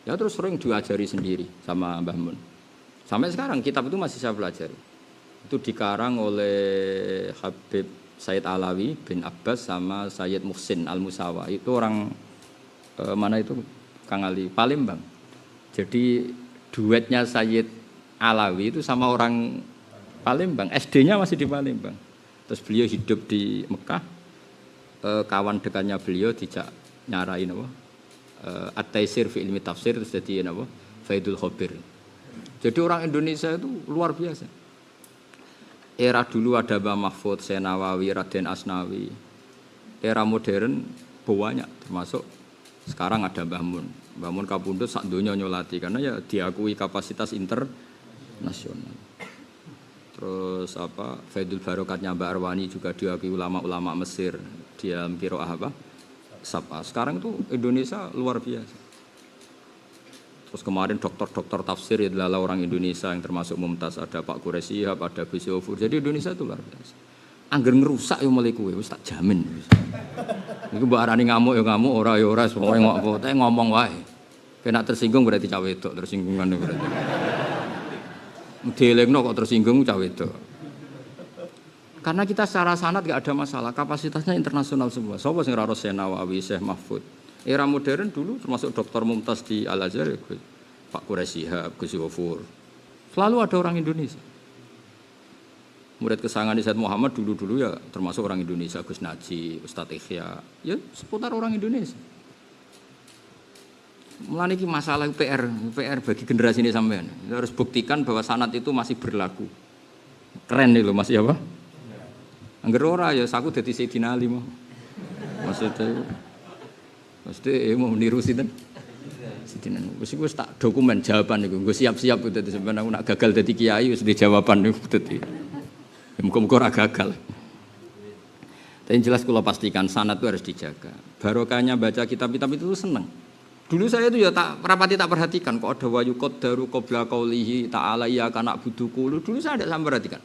Ya terus sering diajari sendiri sama Mbah Mun. Sampai sekarang kitab itu masih saya pelajari. Itu dikarang oleh Habib Said Alawi bin Abbas sama Sayyid Muhsin Al-Musawa. Itu orang mana itu Kang Ali Palembang. Jadi duetnya Sayyid Alawi itu sama orang Palembang. SD-nya masih di Palembang. Terus beliau hidup di Mekah. Kawan dekatnya beliau dijak nyarain apa? At-Taisir fi ilmi tafsir terus jadi apa? Faidul Khabir. Jadi orang Indonesia itu luar biasa. Era dulu ada Mbah Mahfud, Senawawi, Raden Asnawi. Era modern banyak termasuk sekarang ada Mbah Mun. Mbah Mun kapundhut sak donya nyolati karena ya diakui kapasitas internasional. Terus apa? Faidul Barokatnya Mbak Arwani juga diakui ulama-ulama Mesir di dalam qiraah apa? Sapa. Sekarang itu Indonesia luar biasa. Terus kemarin dokter-dokter tafsir adalah orang Indonesia yang termasuk Mumtaz, ada Pak Quraisy, ada Gus Yofur. Jadi Indonesia itu luar biasa. Angger ngerusak yo mulai kowe wis tak jamin. Niku mbok arani ngamuk ya ngamuk, ora ya ora, pokoke ngomong wae. Kena tersinggung berarti cah wedok, tersinggungan berarti. Delengno kok tersinggung cah wedok. Karena kita secara sanad gak ada masalah, kapasitasnya internasional semua. Sapa sing ora ro Senawawi, Syekh Mahfud. Era modern dulu termasuk Dr. Mumtaz di Al-Azhar, Pak Quraisy, Gus Yofur. Selalu ada orang Indonesia. Murid kesayangan Said Muhammad dulu-dulu ya termasuk orang Indonesia, Gus Naji, Ustadz Ikhya, ya seputar orang Indonesia. Mulane iki masalah PR bagi generasi ini sampean. Kita harus buktikan bahwa sanad itu masih berlaku. Keren nih loh masih apa? Angger ora ya aku dadi Sayyidina Ali mah. Maksudnya mau meniru sinten? ngaji tenan. Wis tak dokumen jawaban niku. Nggo siap-siap dadi sampeyan aku nak gagal dadi kiai wis di jawaban niku dadi. Muga-muga ora gagal. Tapi jelas kula pastikan sanad itu harus dijaga. Barokahnya baca kitab-kitab itu seneng. Dulu saya itu ya tak rapati tak perhatikan kok ada wayu qaddaru qabla qaulihi ta'ala iya kana buduku. Dulu saya tidak sampai perhatikan.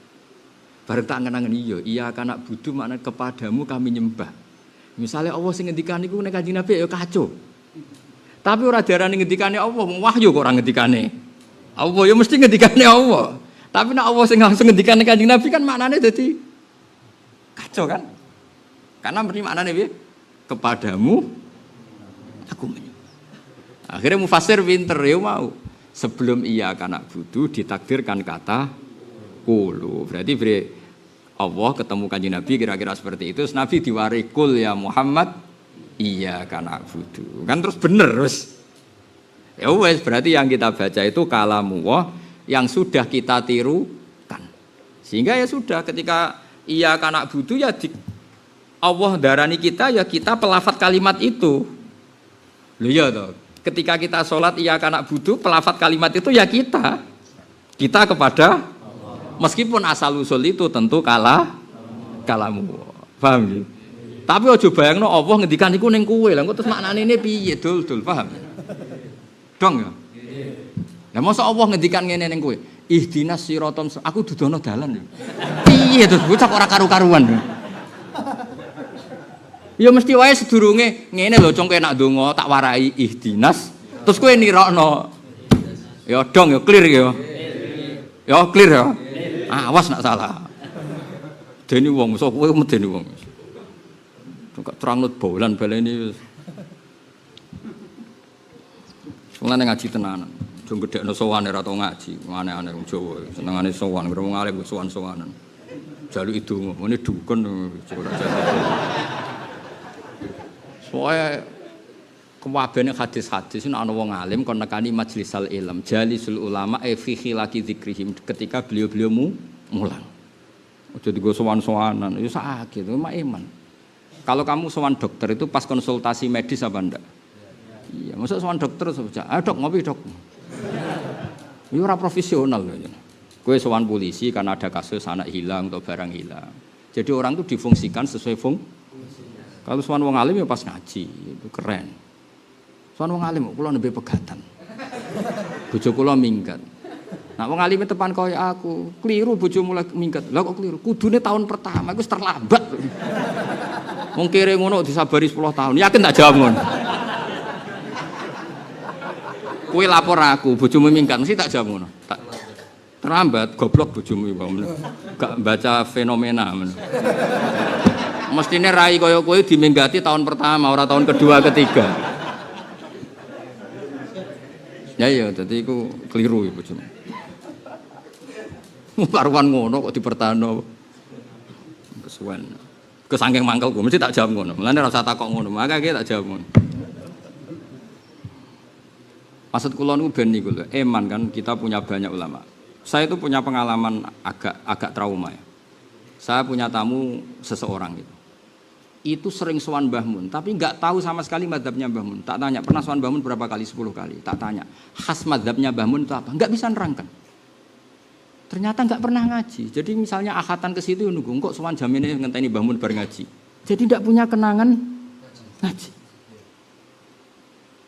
Bareng tak ngenangen iya kana budu makna kepadamu kami nyembah. Misalnya Allah sing ngendikan niku nek Kanjeng Nabi ya kacau. Tapi ora diarani ngendikane Allah, wahyu kok ora ngendikane. Allah ya mesti ngendikane Allah. Tapi nek Allah sing langsung ngendikane Kanjeng Nabi kan maknane dadi kacau kan? Karena berarti maknanya piye? Kepadamu aku menyembah. Akhirnya mufasir pinter ya mau. Sebelum iya kana budu ditakdirkan kata qulu. Berarti Allah ketemu Kanjeng Nabi kira-kira seperti itu. Terus Nabi diwarikul ya Muhammad iya kana budu. Kan terus bener terus. Ya wes berarti yang kita baca itu kalamullah yang sudah kita tirukan. Sehingga ya sudah ketika iya kana budu ya Allah darani kita ya kita pelafat kalimat itu. Loh ya toh. Ketika kita sholat iya kana budu pelafat kalimat itu ya kita kepada Allah. Meskipun asal usul itu tentu kalamu. Paham ya? Tapi aja bayangno Allah ngendikan iku ning kowe. Lah kok terus maknane ini piye dul paham? Dong ya. Lah mosok Allah ngendikan ngene ning kowe. Ihdinas siratal aku dudono dalan. Piye to bocah ora karu-karuan. Ya mesti wae sedurunge ngene lho cong kowe nak ndonga tak warai ihdinas terus kowe nirokno. Ya dong ya clear ya. Ya clear ya. Awas nak salah. Deni wong sok kowe medeni wong. Kok terangnut bolan baleni wis. Mulane ngaji tenanan. Jo gedhekno sowane ora tau ngaji. Aneh-aneh wong Jawa senengane sowan, wong alim sowan-sowanan. Jaluki donga, ngene dukun. Soale kewabene hadis-hadis ana wong alim kon nekani majlisal ilm, jalisul ulama fi khilaqi dzikrihim ketika beliau-beliau mulang. Aja digo sowan-sowanan, ya sakit, mak iman. Kalau kamu sowan dokter itu pas konsultasi medis apa ndak? Iya, masa sowan dokter saja. Ah dok ngopi dok. Ini ora profesional ya. Kowe sowan polisi karena ada kasus anak hilang atau barang hilang. Jadi orang itu difungsikan sesuai Kalau sowan wong alim ya pas ngaji, itu keren. Sowan wong alim kula nembe pegatan. Bojo kula minggat. Nah wong alim tepan koyo aku, keliru bojomu minggat. Lah kok keliru? Kudune tahun pertama iku wis terlambat. Wong kere ngono disabari 10 tahun. Yakin tak jawab ngono. Kowe lapor aku, bojomu minggat, mesti tak jawab ngono. Tak terlambat, goblok bojomu iki. Gak baca fenomena men. Mestine rai kaya kowe diminggati tahun pertama, ora tahun kedua, ketiga. Ya iya, dadi iku keliru iku bojomu. Karuan ngono kok dipertahanno. Kesuwen. Kesangking mangkelku mesti tak jawab ngono. Mulane ora usah takok ngono, makake tak jawab ngono. Maksud kula niku ben niku lho, eman kan kita punya banyak ulama. Saya itu punya pengalaman agak trauma ya. Saya punya tamu seseorang gitu. Itu sering sowan Mbah Mun, tapi enggak tahu sama sekali mazhabnya Mbah Mun. Tak tanya, pernah sowan Mbah Mun berapa kali? 10 kali. Tak tanya, khas mazhabnya Mbah Mun itu apa? Enggak bisa nerangkan. Ternyata enggak pernah ngaji. Jadi misalnya akhatan ke situ nunggu kok sowan jamine ngenteni Mbah Mun bar ngaji. Jadi enggak punya kenangan ngaji.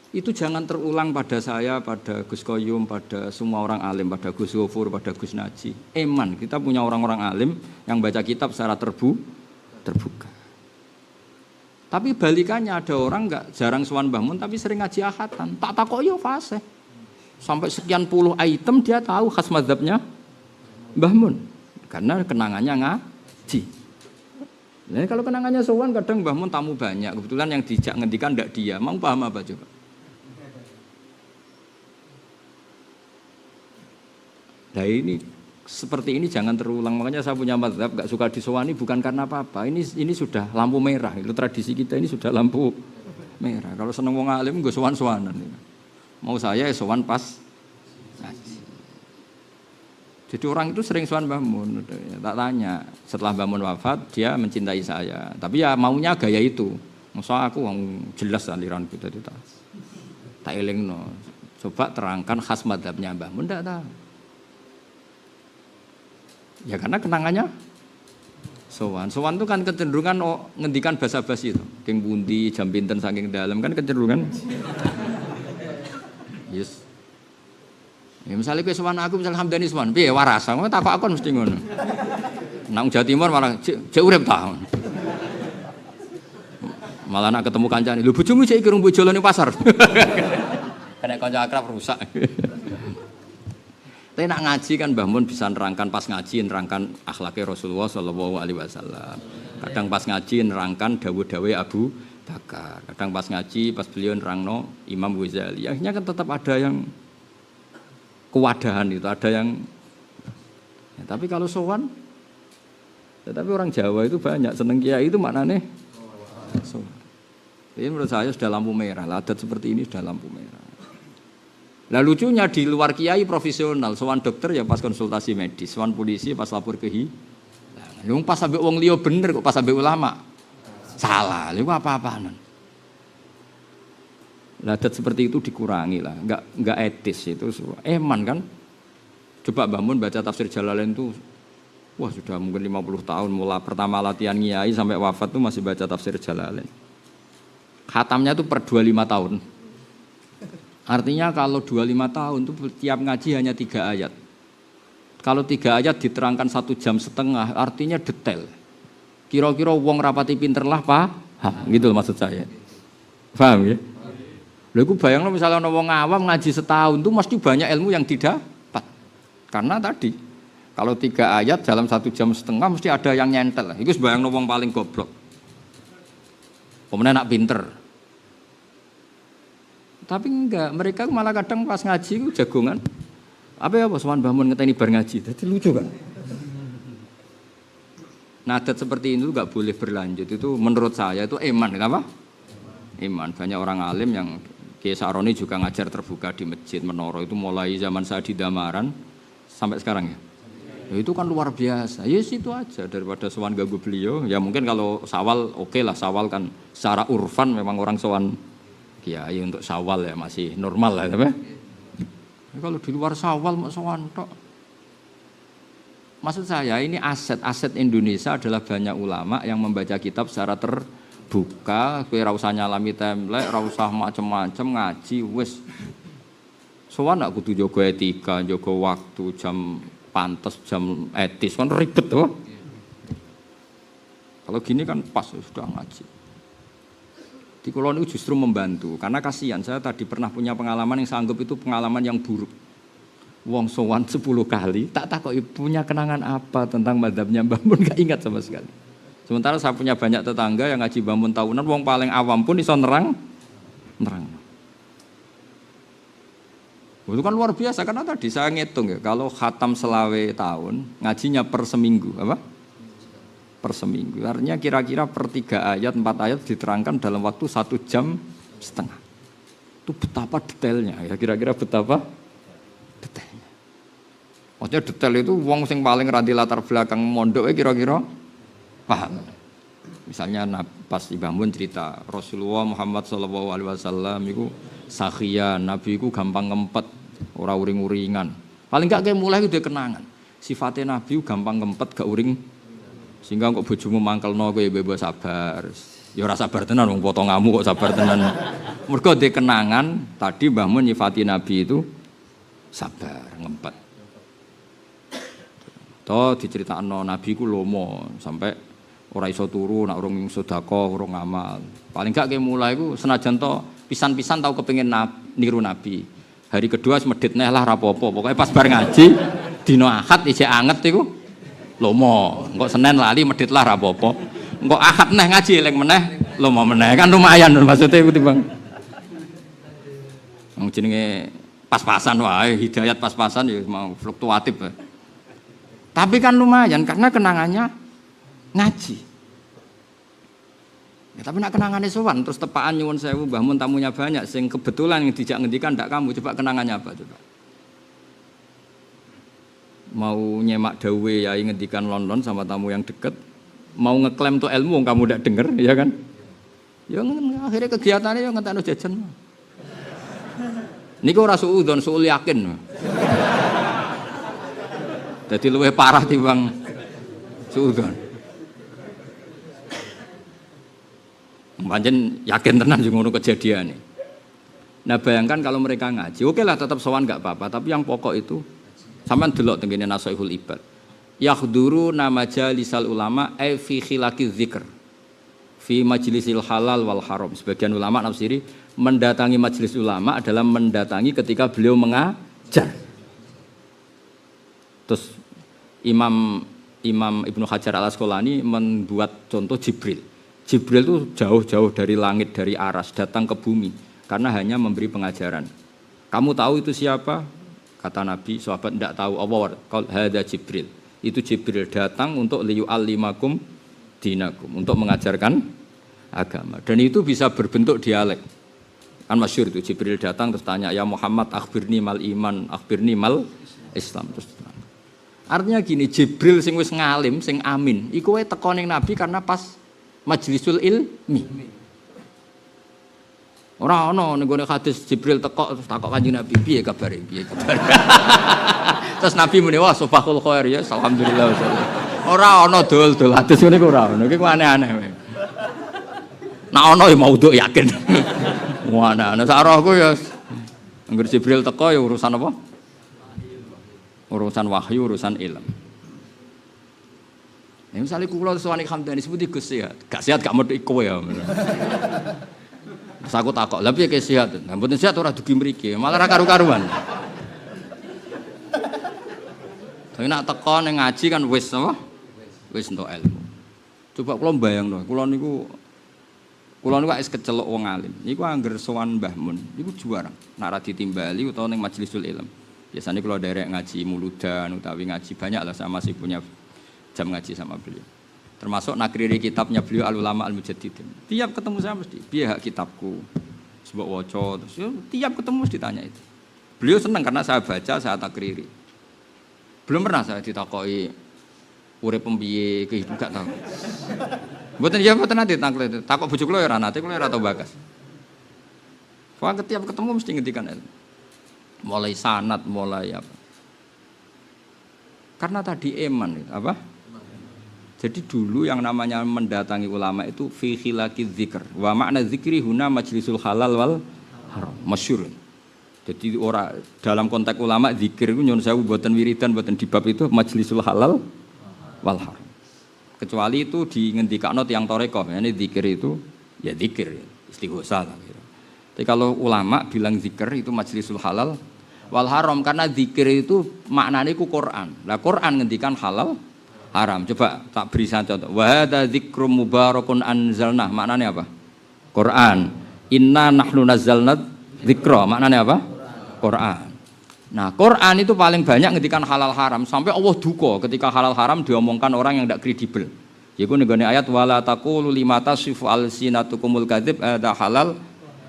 Itu jangan terulang pada saya, pada Gus Koyum, pada semua orang alim, pada Gus Gofur, pada Gus Naji. Eman, kita punya orang-orang alim yang baca kitab secara terbuka. Tapi balikannya ada orang enggak jarang sowan Mbah Mun tapi sering ngaji akhatan. Tak takok yo fasih. Sampai sekian puluh item dia tahu khas mazhabnya Mbah Mun. Karena kenangannya ngaji. Nah, kalau kenangannya sowan kadang Mbah Mun tamu banyak. Kebetulan yang dijak ngendikan enggak dia. Mau paham apa coba? Nah ini seperti ini jangan terulang. Makanya saya punya mazhab gak suka disowani bukan karena apa-apa. Ini sudah lampu merah. Itu tradisi kita ini sudah lampu merah. Kalau seneng wong alim gue sowan-sowanan. Mau saya sowan pas ngaji. Jadi orang itu sering sowan Mbah Mun. Tak tanya. Setelah Mbah Mun wafat dia mencintai saya. Tapi ya maunya gaya itu. Masa aku jelas aliranku tadi tak elingno. Coba terangkan khas madzhabnya Mbah Mun, ndak tahu. Ya karena kenangannya sowan. Sowan itu kan kecenderungan ngendikan basa-basi itu. King pundi jam pinten saking dalam kan kecenderungan. Yes. Ya misalnya kowe sowan aku misalnya Hamdani sowan, piye waras? Ngono takok aku mesti ngono. Nang Jawa Timur malah cek urip ta. Malah nak ketemu kancane, lho bojomu cek iki rung bojo ning pasar. Kena kanca akrab rusak. Tapi nak ngaji kan Mbah Mun bisa nerangkan pas ngaji, nerangkan akhlaknya Rasulullah Shallallahu Alaihi Wasallam. Kadang pas ngaji nerangkan dawuh-dawuh Abu Bakar. Kadang pas ngaji, pas beliau nerangno Imam Ghazali. Akhirnya kan tetap ada yang kewadahan itu, ada yang. Ya, tapi kalau sowan, tetapi orang Jawa itu banyak seneng kiai itu maknanya sowan. Ini menurut saya sudah lampu merah. Adat seperti ini sudah lampu merah. Lah lucunya di luar kiai profesional, sowan dokter ya pas konsultasi medis, sowan polisi pas lapor ke hilang. Lu pas sampai wong liya bener kok pas sampai ulama salah. Lu apa-apaan. Lah adat seperti itu dikurangi lah, enggak etis itu. Eman kan. Coba Mbah Mun baca tafsir Jalalain itu wah sudah mungkin 50 tahun mulai pertama latihan kiai sampai wafat tuh masih baca tafsir Jalalain. Khatamnya tuh per 25 tahun. Artinya kalau 25 tahun itu tiap ngaji hanya 3 ayat. Kalau 3 ayat diterangkan 1 jam setengah, artinya detail. Kira-kira wong rapati pinter lah paham, gitu maksud saya. Paham ya? Lha iku bayangno misalnya ana wong awam ngaji setahun itu mesti banyak ilmu yang didapat. Karena tadi kalau 3 ayat dalam 1 jam setengah mesti ada yang nyentel. Iku bayangno wong paling goblok. Pemenang nak pinter. Tapi enggak, mereka malah kadang pas ngaji itu jagongan. Apa ya Pak Sowan Mbah Mun ngeteni bar ngaji. Jadi lucu kan? Nah, adat seperti itu enggak boleh berlanjut. Itu menurut saya itu iman, kenapa? Iman. Banyak orang alim yang Kiai Sa'roni juga ngajar terbuka di masjid Menoro itu mulai zaman saya di Damaran sampai sekarang ya. Ya itu kan luar biasa. Yes itu aja daripada sowan ganggu beliau. Ya mungkin kalau Sawal oke lah, Sawal kan secara urfan memang orang sowan kiai untuk Syawal ya masih normal lah, tapi kalau di luar Syawal mak sowan tok. Maksud saya ini aset Indonesia adalah banyak ulama yang membaca kitab secara terbuka, kowe ora usah nyalami template, ora usah macem-macem ngaji wis. Sowan nak kudu jaga etika, jaga waktu, jam pantes, jam etis kan ribet tuh. Kalau gini kan pas sudah ngaji. Di Kulon itu justru membantu, karena kasihan saya tadi pernah punya pengalaman yang saya anggap itu pengalaman yang buruk. Wong sowan 10 kali, tak takoki punya kenangan apa tentang madzhabnya Mbah Mun, gak ingat sama sekali. Sementara saya punya banyak tetangga yang ngaji Mbah Mun tahunan, wong paling awam pun iso nerang. Itu kan luar biasa, karena tadi saya ngitung ya, kalau khatam selawe tahun, ngajinya per seminggu, apa? Per seminggu. Artinya kira-kira per 3 ayat, 4 ayat diterangkan dalam waktu 1 jam setengah. Itu betapa detailnya ya, kira-kira betapa detailnya. Maksudnya detail itu wong sing paling radi latar belakang mondok kira-kira paham. Misalnya pas Mbah Mun cerita Rasulullah Muhammad sallallahu alaihi wasallam iku sakhian, Nabi iku gampang ngempet, ora uring-uringan. Paling gak kayak mulai udah kenangan. Sifatnya Nabi gampang ngempet, gak uring. Sehingga kok bojomu mangkelno kowe bebas sabar. Ya ora sabar tenan wong potonganmu kok sabar tenan. Mergo dhe kenangan tadi Mbah Mun nyifati Nabi itu sabar, ngempet. Toh diceritakno Nabi ku lomo sampai ora iso turu nek urung sedekah, urung amal. Paling gak ke mulai ku senajan to pisan-pisan tau kepengin niru Nabi. Hari kedua wis medhit neh lah rapopo. Pokoke pas bar ngaji dina Ahad isih anget iku lomo, engko Senin lali medhit lah rapopo. Engko Ahad neh ngaji eling meneh, lomo meneh kan lumayan maksudnya iku timbang. Wong jenenge pas-pasan wae, hidayat pas-pasan ya mau fluktuatif. Tapi kan lumayan karena kenangannya ngaji. Ya, tapi nak kenangannya sowan terus tepaan nyuwun sewu Mbah Mun tamunya banyak sing kebetulan yang dijak ngendikan ndak kamu coba kenangannya apa coba. Mau nyemak dawe yai ngendikan London sama tamu yang deket, mau ngeklaim tuh ilmu kamu ndak denger, ya kan? Ya akhirnya kegiatannya yang ngentakno jajan. Niku ora suudzon, suul yakin. Dadi luwih parah timbang suudzon. Pancen yakin tenan sing ngono kejadiane. Nah bayangkan kalau mereka ngaji, oke lah tetap sowan nggak apa-apa, tapi yang pokok itu sampean delok tengene Nasihatul Ibad. Yahduru nama jalisal ulama fi khilaqi dzikr. Fi majlisil halal wal haram. Sebagian ulama nafsiri mendatangi majelis ulama adalah mendatangi ketika beliau mengajar. Terus Imam Ibnu Hajar Al-Asqalani membuat contoh Jibril. Jibril itu jauh-jauh dari langit, dari aras, datang ke bumi karena hanya memberi pengajaran. Kamu tahu itu siapa? Kata Nabi, sahabat tidak tahu. Allah hada Jibril. Itu Jibril datang untuk liyu'allimakum dinakum, untuk mengajarkan agama. Dan itu bisa berbentuk dialek. Kan masyhur itu Jibril datang terus tanya, "Ya Muhammad, akhbirni mal iman, akhbirni mal Islam." Terus artinya gini, Jibril sing wis ngalim, sing amin, iku wae teko ning Nabi karena pas majlisul ilmi. Ora ono ning gone hadis Jibril teko terus takok Kanjeng Nabi, "Piye kabare? Piye kabare?" Terus Nabi muni, "Wah, subhakul khair ya, alhamdulillah." Ora ono dol-dol hadis ngene ora ono. Iki aneh-aneh. Nek ono ya maudhu yakin. Wah, ana sarahku ya anggere Jibril teko ya urusan apa? Urusan wahyu, urusan ilmu. Nah, misalnya kula sewani Hamdani sebuti Gus sehat, gak sehat gak medhek kowe ya. Terus aku takok, "Lah piye ke sehat?" Nah, mboten sehat ora dugi mriki, malah ra karu-karuan. Tapi nak teko ning ngaji kan wis apa? Wis entuk ilmu. Coba kula mbayangno, kula niku wis kecelok wong alim. Niku angger sowan Mbah Mun, niku juara. Nak ra ditimbali utawa ning majlisul ilm. Biasanya kalau derek ngaji muludan utawi ngaji banyak lah, saya masih punya jam ngaji sama beliau. Termasuk nakriri kitabnya beliau Al-Ulama Al-Mujaddidin. Tiap ketemu saya mesti, "Piye hak kitabku?" Sebab waca terus ya, tiap ketemu mesti ditanya itu. Beliau senang karena saya baca, saya takriri. Belum pernah saya ditakoki urip piye, kehidupan gak tahu. Mboten ya mboten nate takok bojo kula ya ora nate, kula ora tau bakas. Soalnya tiap ketemu mesti ngendikan ilmu. Mulai sanad, mulai apa? Karena tadi iman apa? Jadi dulu yang namanya mendatangi ulama itu fi khilaqi dzikr. Wa makna dzikri huna majlisul halal wal haram. Masyhur. Jadi orang dalam konteks ulama zikir itu nyuwun sewu mboten wiridan, mboten di bab itu majlisul halal wal haram. Kecuali itu di ngendikakno tiyang tarekah, yani zikir itu ya zikir, istighosah lah gitu. Tapi kalau ulama bilang zikir itu majlisul halal wal haram karena zikir itu maknanya ku Quran. Lah Quran ngendikan halal haram. Coba tak beri contoh. Wa hadza dzikrum mubarakun anzalna. Maknanya apa? Quran. Inna nahnu nazzalna dzikra. Maknanya apa? Quran. Nah, Quran itu paling banyak ngendikan halal haram sampai Allah duka ketika halal haram diomongkan orang yang tidak kredibel. Yaiku nenggone ayat wala taqulu lima tasifu alsinatukumul kadzib ada halal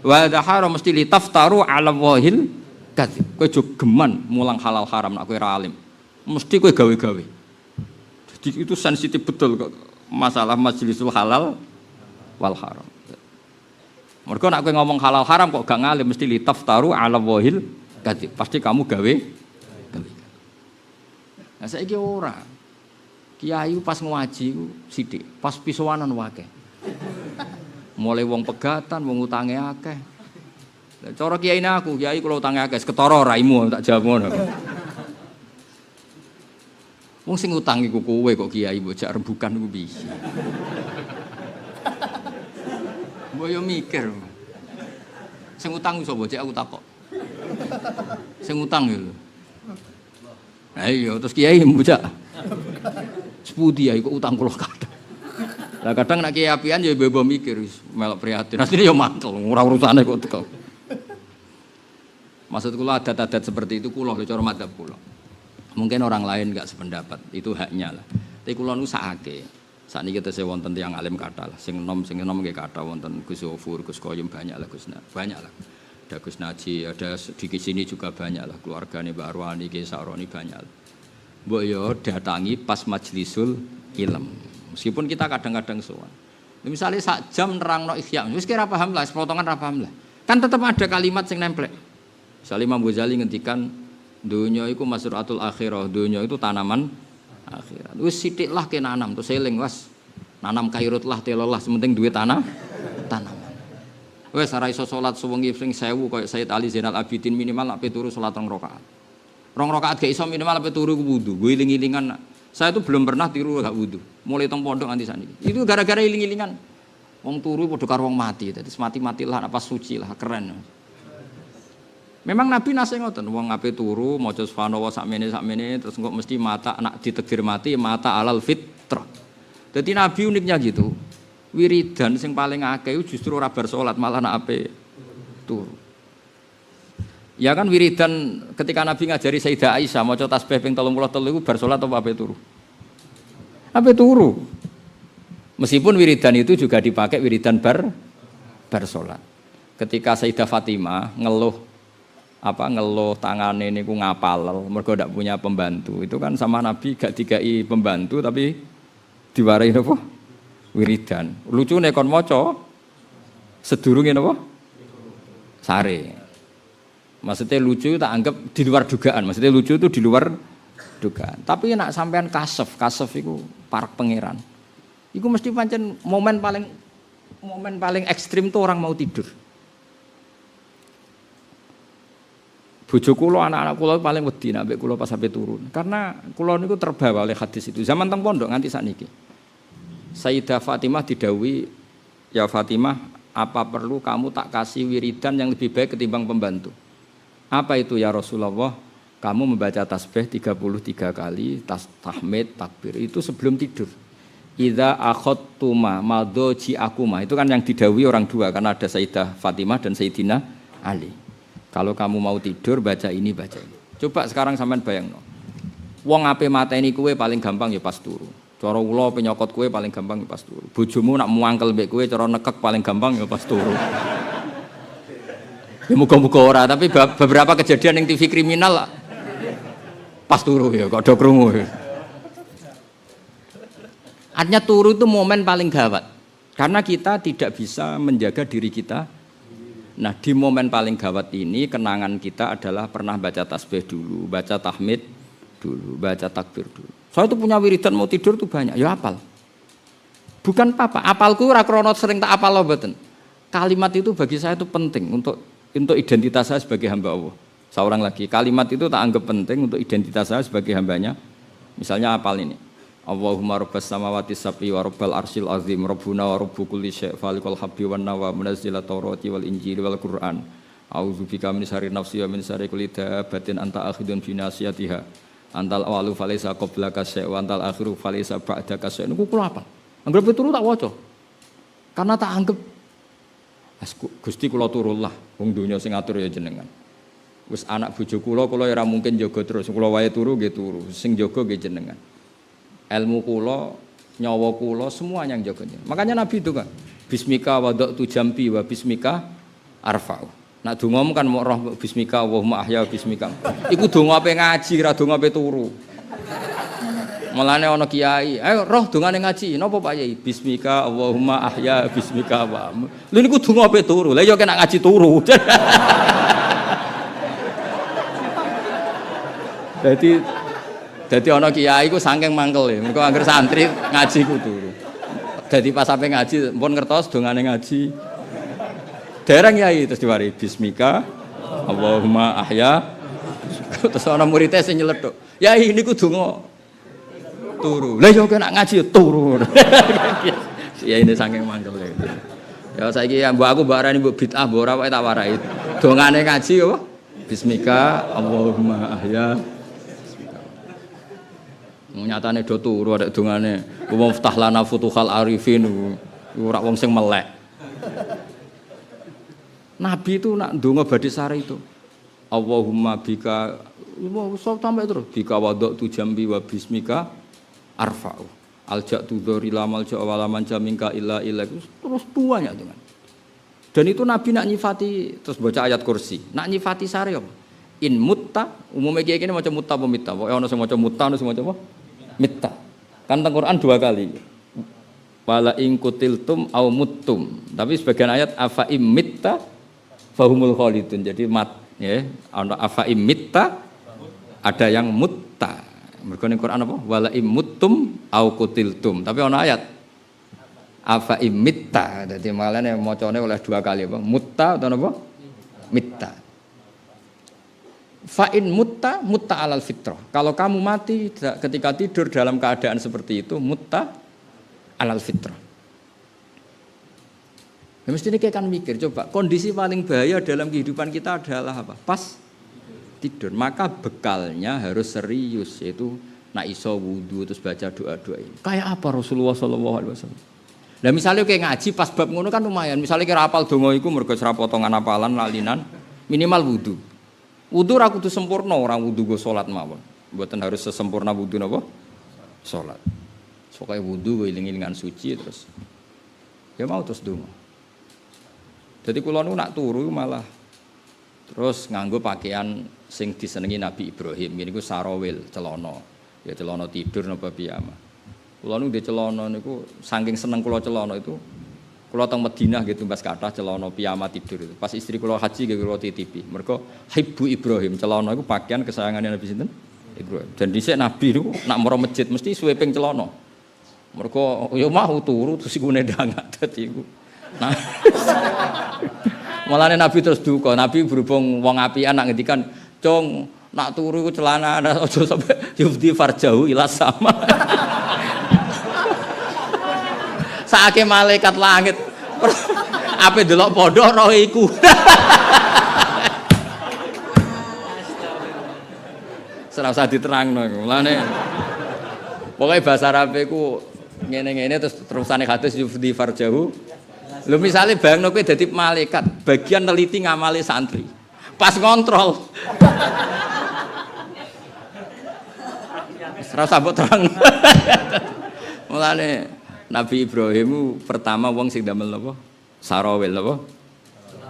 wa ada haram mesti litaftaru ala wahil kadzib. Kowe jo geman mulang halal haram nek kowe ora alim. Mesti kowe gawe-gawe. Jadi itu sensitif betul kok masalah majlisul halal wal haram. Mergo nek kowe ngomong halal haram kok gak ngalim mesti litaftaru ala wahil kadzib. Pasti kamu gawe. Nah saiki ora. Kiai pas ngaji ku sithik, pas pisowanan wae. Mulai wong pegatan, wong utange akeh. Lah cara kiai aku, kiai kula utange akeh, ketara raimu tak jawab ngono. Wong sing utang iku kowe kok kiai mbok jak rembukan iku piye. Mbok yo mikir. Sing utang iso mbok aku takok. Sing utang lho. Ayo terus kiai mbok sepudi ya ikut utang kula kadang. Lah kadang nek kiai apian ya bebo mikir wis melok prihatin. Asline ya mantel ora urusane kok teko. Maksud kula adat-adat seperti itu kula cara madzhab kula. Mungkin orang lain enggak sependapat, itu haknya lah. Tapi kula nu sakake. Sakniki tesih wonten tiyang alim kathah lah. Sing enom nggih kathah wonten Gus Zofur, Gus Koyum banyak lah Gusna. Banyak lah. Ada Gus Naji, ada di sini juga banyak lah keluargane Mbak Arwani, Ki Saroni banyak lah. Mbok yo datangi pas majlisul ilm. Meskipun kita kadang-kadang sowan. Misalnya sak jam nerangno Ihya, wis kira paham lah, sepotongan ra paham lah. Kan tetap ada kalimat sing nemplek. Misalnya Imam Ghazali ngendikan dunya iku masratul akhirah, dunya itu tanaman akhirat. Wis sithik lah ke nanam terus eling was. Nanam kairut lah telolah sementing duwe tanaman. Wes ora iso salat sewengi ping 1000 koyo Sayyid Ali Zainal Abidin minimal nek turu salat 2 rakaat. 2 rakaat gak iso minimal nek turu wudu. Gue iling-ilingan. Saya itu belum pernah tiru gak wudu. Mulai teng pondok nganti saniki. Itu gara-gara iling-ilingan. Wong turu padha karo wong mati. Dadi mati-matilah apa suci lah keren. Memang Nabi nase ngoten, wong ape turu maca subhanallah sakmene terus kok mesti mata anak ditakdir mati mata alal fitrah. Jadi Nabi uniknya gitu. Wiridan sing paling akeh justru ora bar salat malah nak ape turu. Ya kan wiridan ketika Nabi ngajari Sayyidah Aisyah maca tasbih ping 33 iku bar salat apa ape turu? Ape turu. Meskipun wiridan itu juga dipakai wiridan bar salat. Ketika Sayyidah Fatimah ngeluh tangane niku ngapal mergo ndak punya pembantu. Itu kan sama Nabi gak dikai pembantu tapi diwarai napa? Wiridan. Lucune kon maca sedurunge napa? Sare. Maksudnya lucu tak anggap di luar dugaan. Maksudnya lucu itu di luar dugaan. Tapi nak sampean kasef iku parak pangeran. Iku mesti pancen momen paling ekstrim tuh orang mau tidur. Bojo kula anak-anak kula paling wedi nek kula pas sampai turun. Karena kula niku terbawa oleh hadis itu. Zaman teng pondok nganti sakniki. Sayyidah Fatimah didhawuhi, "Ya Fatimah, apa perlu kamu tak kasih wiridan yang lebih baik ketimbang pembantu?" Apa itu ya Rasulullah? Kamu membaca tasbih 33 kali, tahmid, takbir itu sebelum tidur. Idza akhadtuma madji'akuma. Itu kan yang didhawuhi orang dua karena ada Sayyidah Fatimah dan Sayyidina Ali. Kalau kamu mau tidur baca ini. Coba sekarang sampean bayangno. Wong ape mateni kowe paling gampang ya pas turu. Cara kula penyokot kowe paling gampang ya pas turu. Bojomu nak muangkel mbek kowe cara nekek paling gampang ya pas turu. Ya muga-muga ora, tapi beberapa kejadian yang TV kriminal pas turu ya kok do krungu. Artinya turu itu momen paling gawat. Karena kita tidak bisa menjaga diri kita. Nah di momen paling gawat ini kenangan kita adalah pernah baca tasbih dulu, baca tahmid dulu, baca takbir dulu. Saya itu punya wiridan mau tidur tuh banyak, ya apal. Bukan apa-apa, apalku ora krono sering tak apal loh mboten. Kalimat itu bagi saya itu penting untuk identitas saya sebagai hamba Allah. Seorang lagi, kalimat itu tak anggap penting untuk identitas saya sebagai hambanya. Misalnya apal ini. Allahumma rabbas samawati sab'i wa rabbal arsyil azim rabbuna wa rabbu kulli syai' falikul habbi wan nawa munazzilat taurati wal injili wal qur'an a'udzubika min syarri nafsi wa min syarri kulli dabbatin anta akhidun fi nasiyatiha antal awalu falaysa qablaka syai' wa antal akhiru falaysa ba'daka syai'. Niku kula apa? Anggere turu tak waca. Karena tak anggap Gusti kula turullah wong donya sing ngatur ya jenengan. Wis anak bojo kula ya ora mungkin jaga terus. Kula wae turu nggih turu, sing jaga nggih jenengan. Ilmu kula, nyawa kula semuanya yang jaganya. Makanya Nabi itu kan, bismika wada'tu jambi wa bismika arfa'u. Nak dongamu kan mau roh bismika Allahumma ahya bismika. Iku donga ape ngaji, ra donga ape turu. Mulane ana kiai, ayo roh dongane ngaji. Napa Pak Yai? Bismika Allahumma ahya bismika wa. Lha niku donga ape turu. Lah ya kena ngaji turu. Jadi ana kiai ku saking mangkel ya. Mergo anggere santri ngaji ku turu. Dadi pas sampe ngaji pun ngertos dongane ngaji. Dereng yai terus diwari bismika Allahumma ahya. Terus ana muridé sing nyeletuk. Yai niku donga turu. Lah yo kena ngaji turu. Ya ini saking mangkel ya. Ya saiki ya mbok aku mbok arani mbok bid'ah mbok ora wae tak warai. Dongane ngaji apa? Bismika Allahumma ahya. Nyatane do turu arek dongane wa ftah lana futuhal arifin ora wong sing melek. Nabi itu nak ndonga badhe sare itu. Allahumma bika sampai terus bika wada'tu jambi wa bismika arfa'u. Alja'tu dzari la malja wa la manja minka illa ilaik. Terus banyak dengan. Dan itu Nabi nak nyifati terus baca ayat kursi. Nak nyifati sare apa? In mutta umumnya kiai kene maca mutta apa mitta. Pokoke ana sing maca mutta ana sing maca apa? Mitta. Kan teng Quran 2 kali. Wala in kutiltum au muttum. Tapi sebagian ayat afa im mitta fahumul khalidun. Jadi Ya, ana afa imitta ada yang mutta. Mergo ning Quran apa? Wala imuttum au qutiltum. Tapi ana ayat afa imitta. Dadi malane macane oleh dua kali apa? Mutta atau apa? Mitta. Fa in mutta alal fitrah. Kalau kamu mati ketika tidur dalam keadaan seperti itu, mutta alal fitrah. Ya mesti ini kan mikir, coba kondisi paling bahaya dalam kehidupan kita adalah apa? Pas tidur. Maka bekalnya harus serius, yaitu nak iso wudu terus baca doa-doa ini. Kayak apa Rasulullah SAW? Nah misalnya kayak ngaji pas bab ngono kan lumayan. Misalnya kira apal donga iku mergo ora potongan apalan lalinan, minimal wudu. Wudu ra kudu sempurna, orang wudu go salat mawon. Mboten harus sesempurna wudu napa? Salat. Pokoke wudu eling-elingan suci terus ya mau terus donga. Jadi kula nu nak turu malah terus nganggo pakaian sing disenengi Nabi Ibrahim. Niku sarawil, celana. Ya celana tidur napa piyama. Kula nu ndek celana niku saking seneng kula celana itu. Kula teng Madinah gitu Mas kathah celana piyama tidur itu. Pas istri kula haji nggih kula titipi. Mergo Hibbu Ibrahim, celana iku pakaian kesayangane Nabi sinten? Ibrahim. Dan dhisik Nabi niku nak mara masjid mesti sweeping celana. Mergo ya mau turu terus iku nedangat dadi iku. Nah. Mulane Nabi terus duka. Nabi berhubung wong apian nak ngendikan, "Cung, nak turu iku celana aja sampe yufdi farjahu ila sama." Saake malaikat langit. Ape delok padha roh iku. Ora usah diterangno iku. Mulane pokoke bahasa Arab iku ngene-ngene terus terusane hadis yufdi farjahu. Lho misale bayangno kowe dadi malaikat, bagian neliti ngamali santri. Pas ngontrol. Ora usah mbok terang. Mulane Nabi Ibrahim pertama wong sing damel napa? Sarawil napa?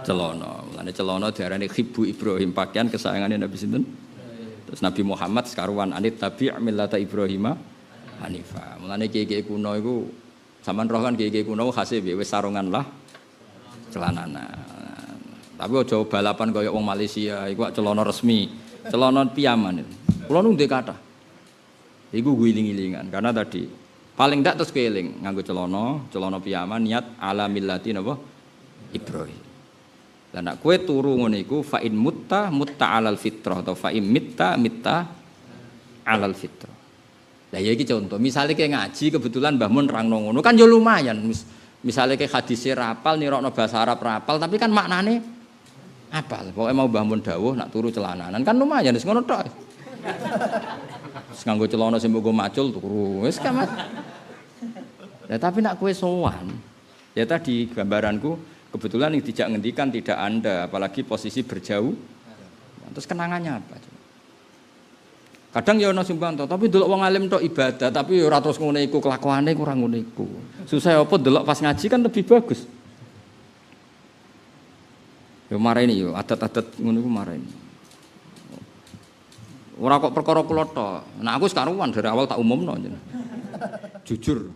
Celana. Mulane celana diarani Hibbu Ibrahim, pakaian kesayangane Nabi sinten? Terus Nabi Muhammad sekaruan anit tabi' millata Ibrahim hanifa. Mulane kiai-kiai kuno iku sampean roh kan kiai-kiai kuno khase wis sarungan lah celanana. Tapi aja balapan kaya wong Malaysia iku celana resmi, celana piyaman. Kula nu ndek kathah. Iku guling-gilingan karena tadi paling ndak terus keling nganggo celana piyaman niat ala millati napa Ibrahim. Lah nek kowe turu ngene iku fa in mutta alal fitrah atau fa in mitta alal fitrah. Lah ya iki contoh, misalnya kayak ngaji kebetulan Mbah Mun nerangno ngono kan ya lumayan. Misalnya kayak hadise rapal nirokno bahasa Arab rapal tapi kan maknane apal. Pokoke mau Mbah Mun dawuh nak turu celananan kan lumayan wis ngono tok. Wis nganggo celana sing mbok macul turu wis kan. Lah tapi nak kowe sowan ya tadi gambaranku kebetulan yang tidak ngendikan tidak Anda apalagi posisi berjauh. Terus kenangannya apa? Kadang ya ana sumbang tapi delok wong alim tok ibadah, tapi ora terus ngene iku kelakuane kurang ngene iku. Susah apa delok pas ngaji kan lebih bagus. Yo mareni yo adat-adat ngono iku mareni. Ora kok perkara kula tok. Nah aku sekaruan dari awal tak umumno jeneng. Jujur.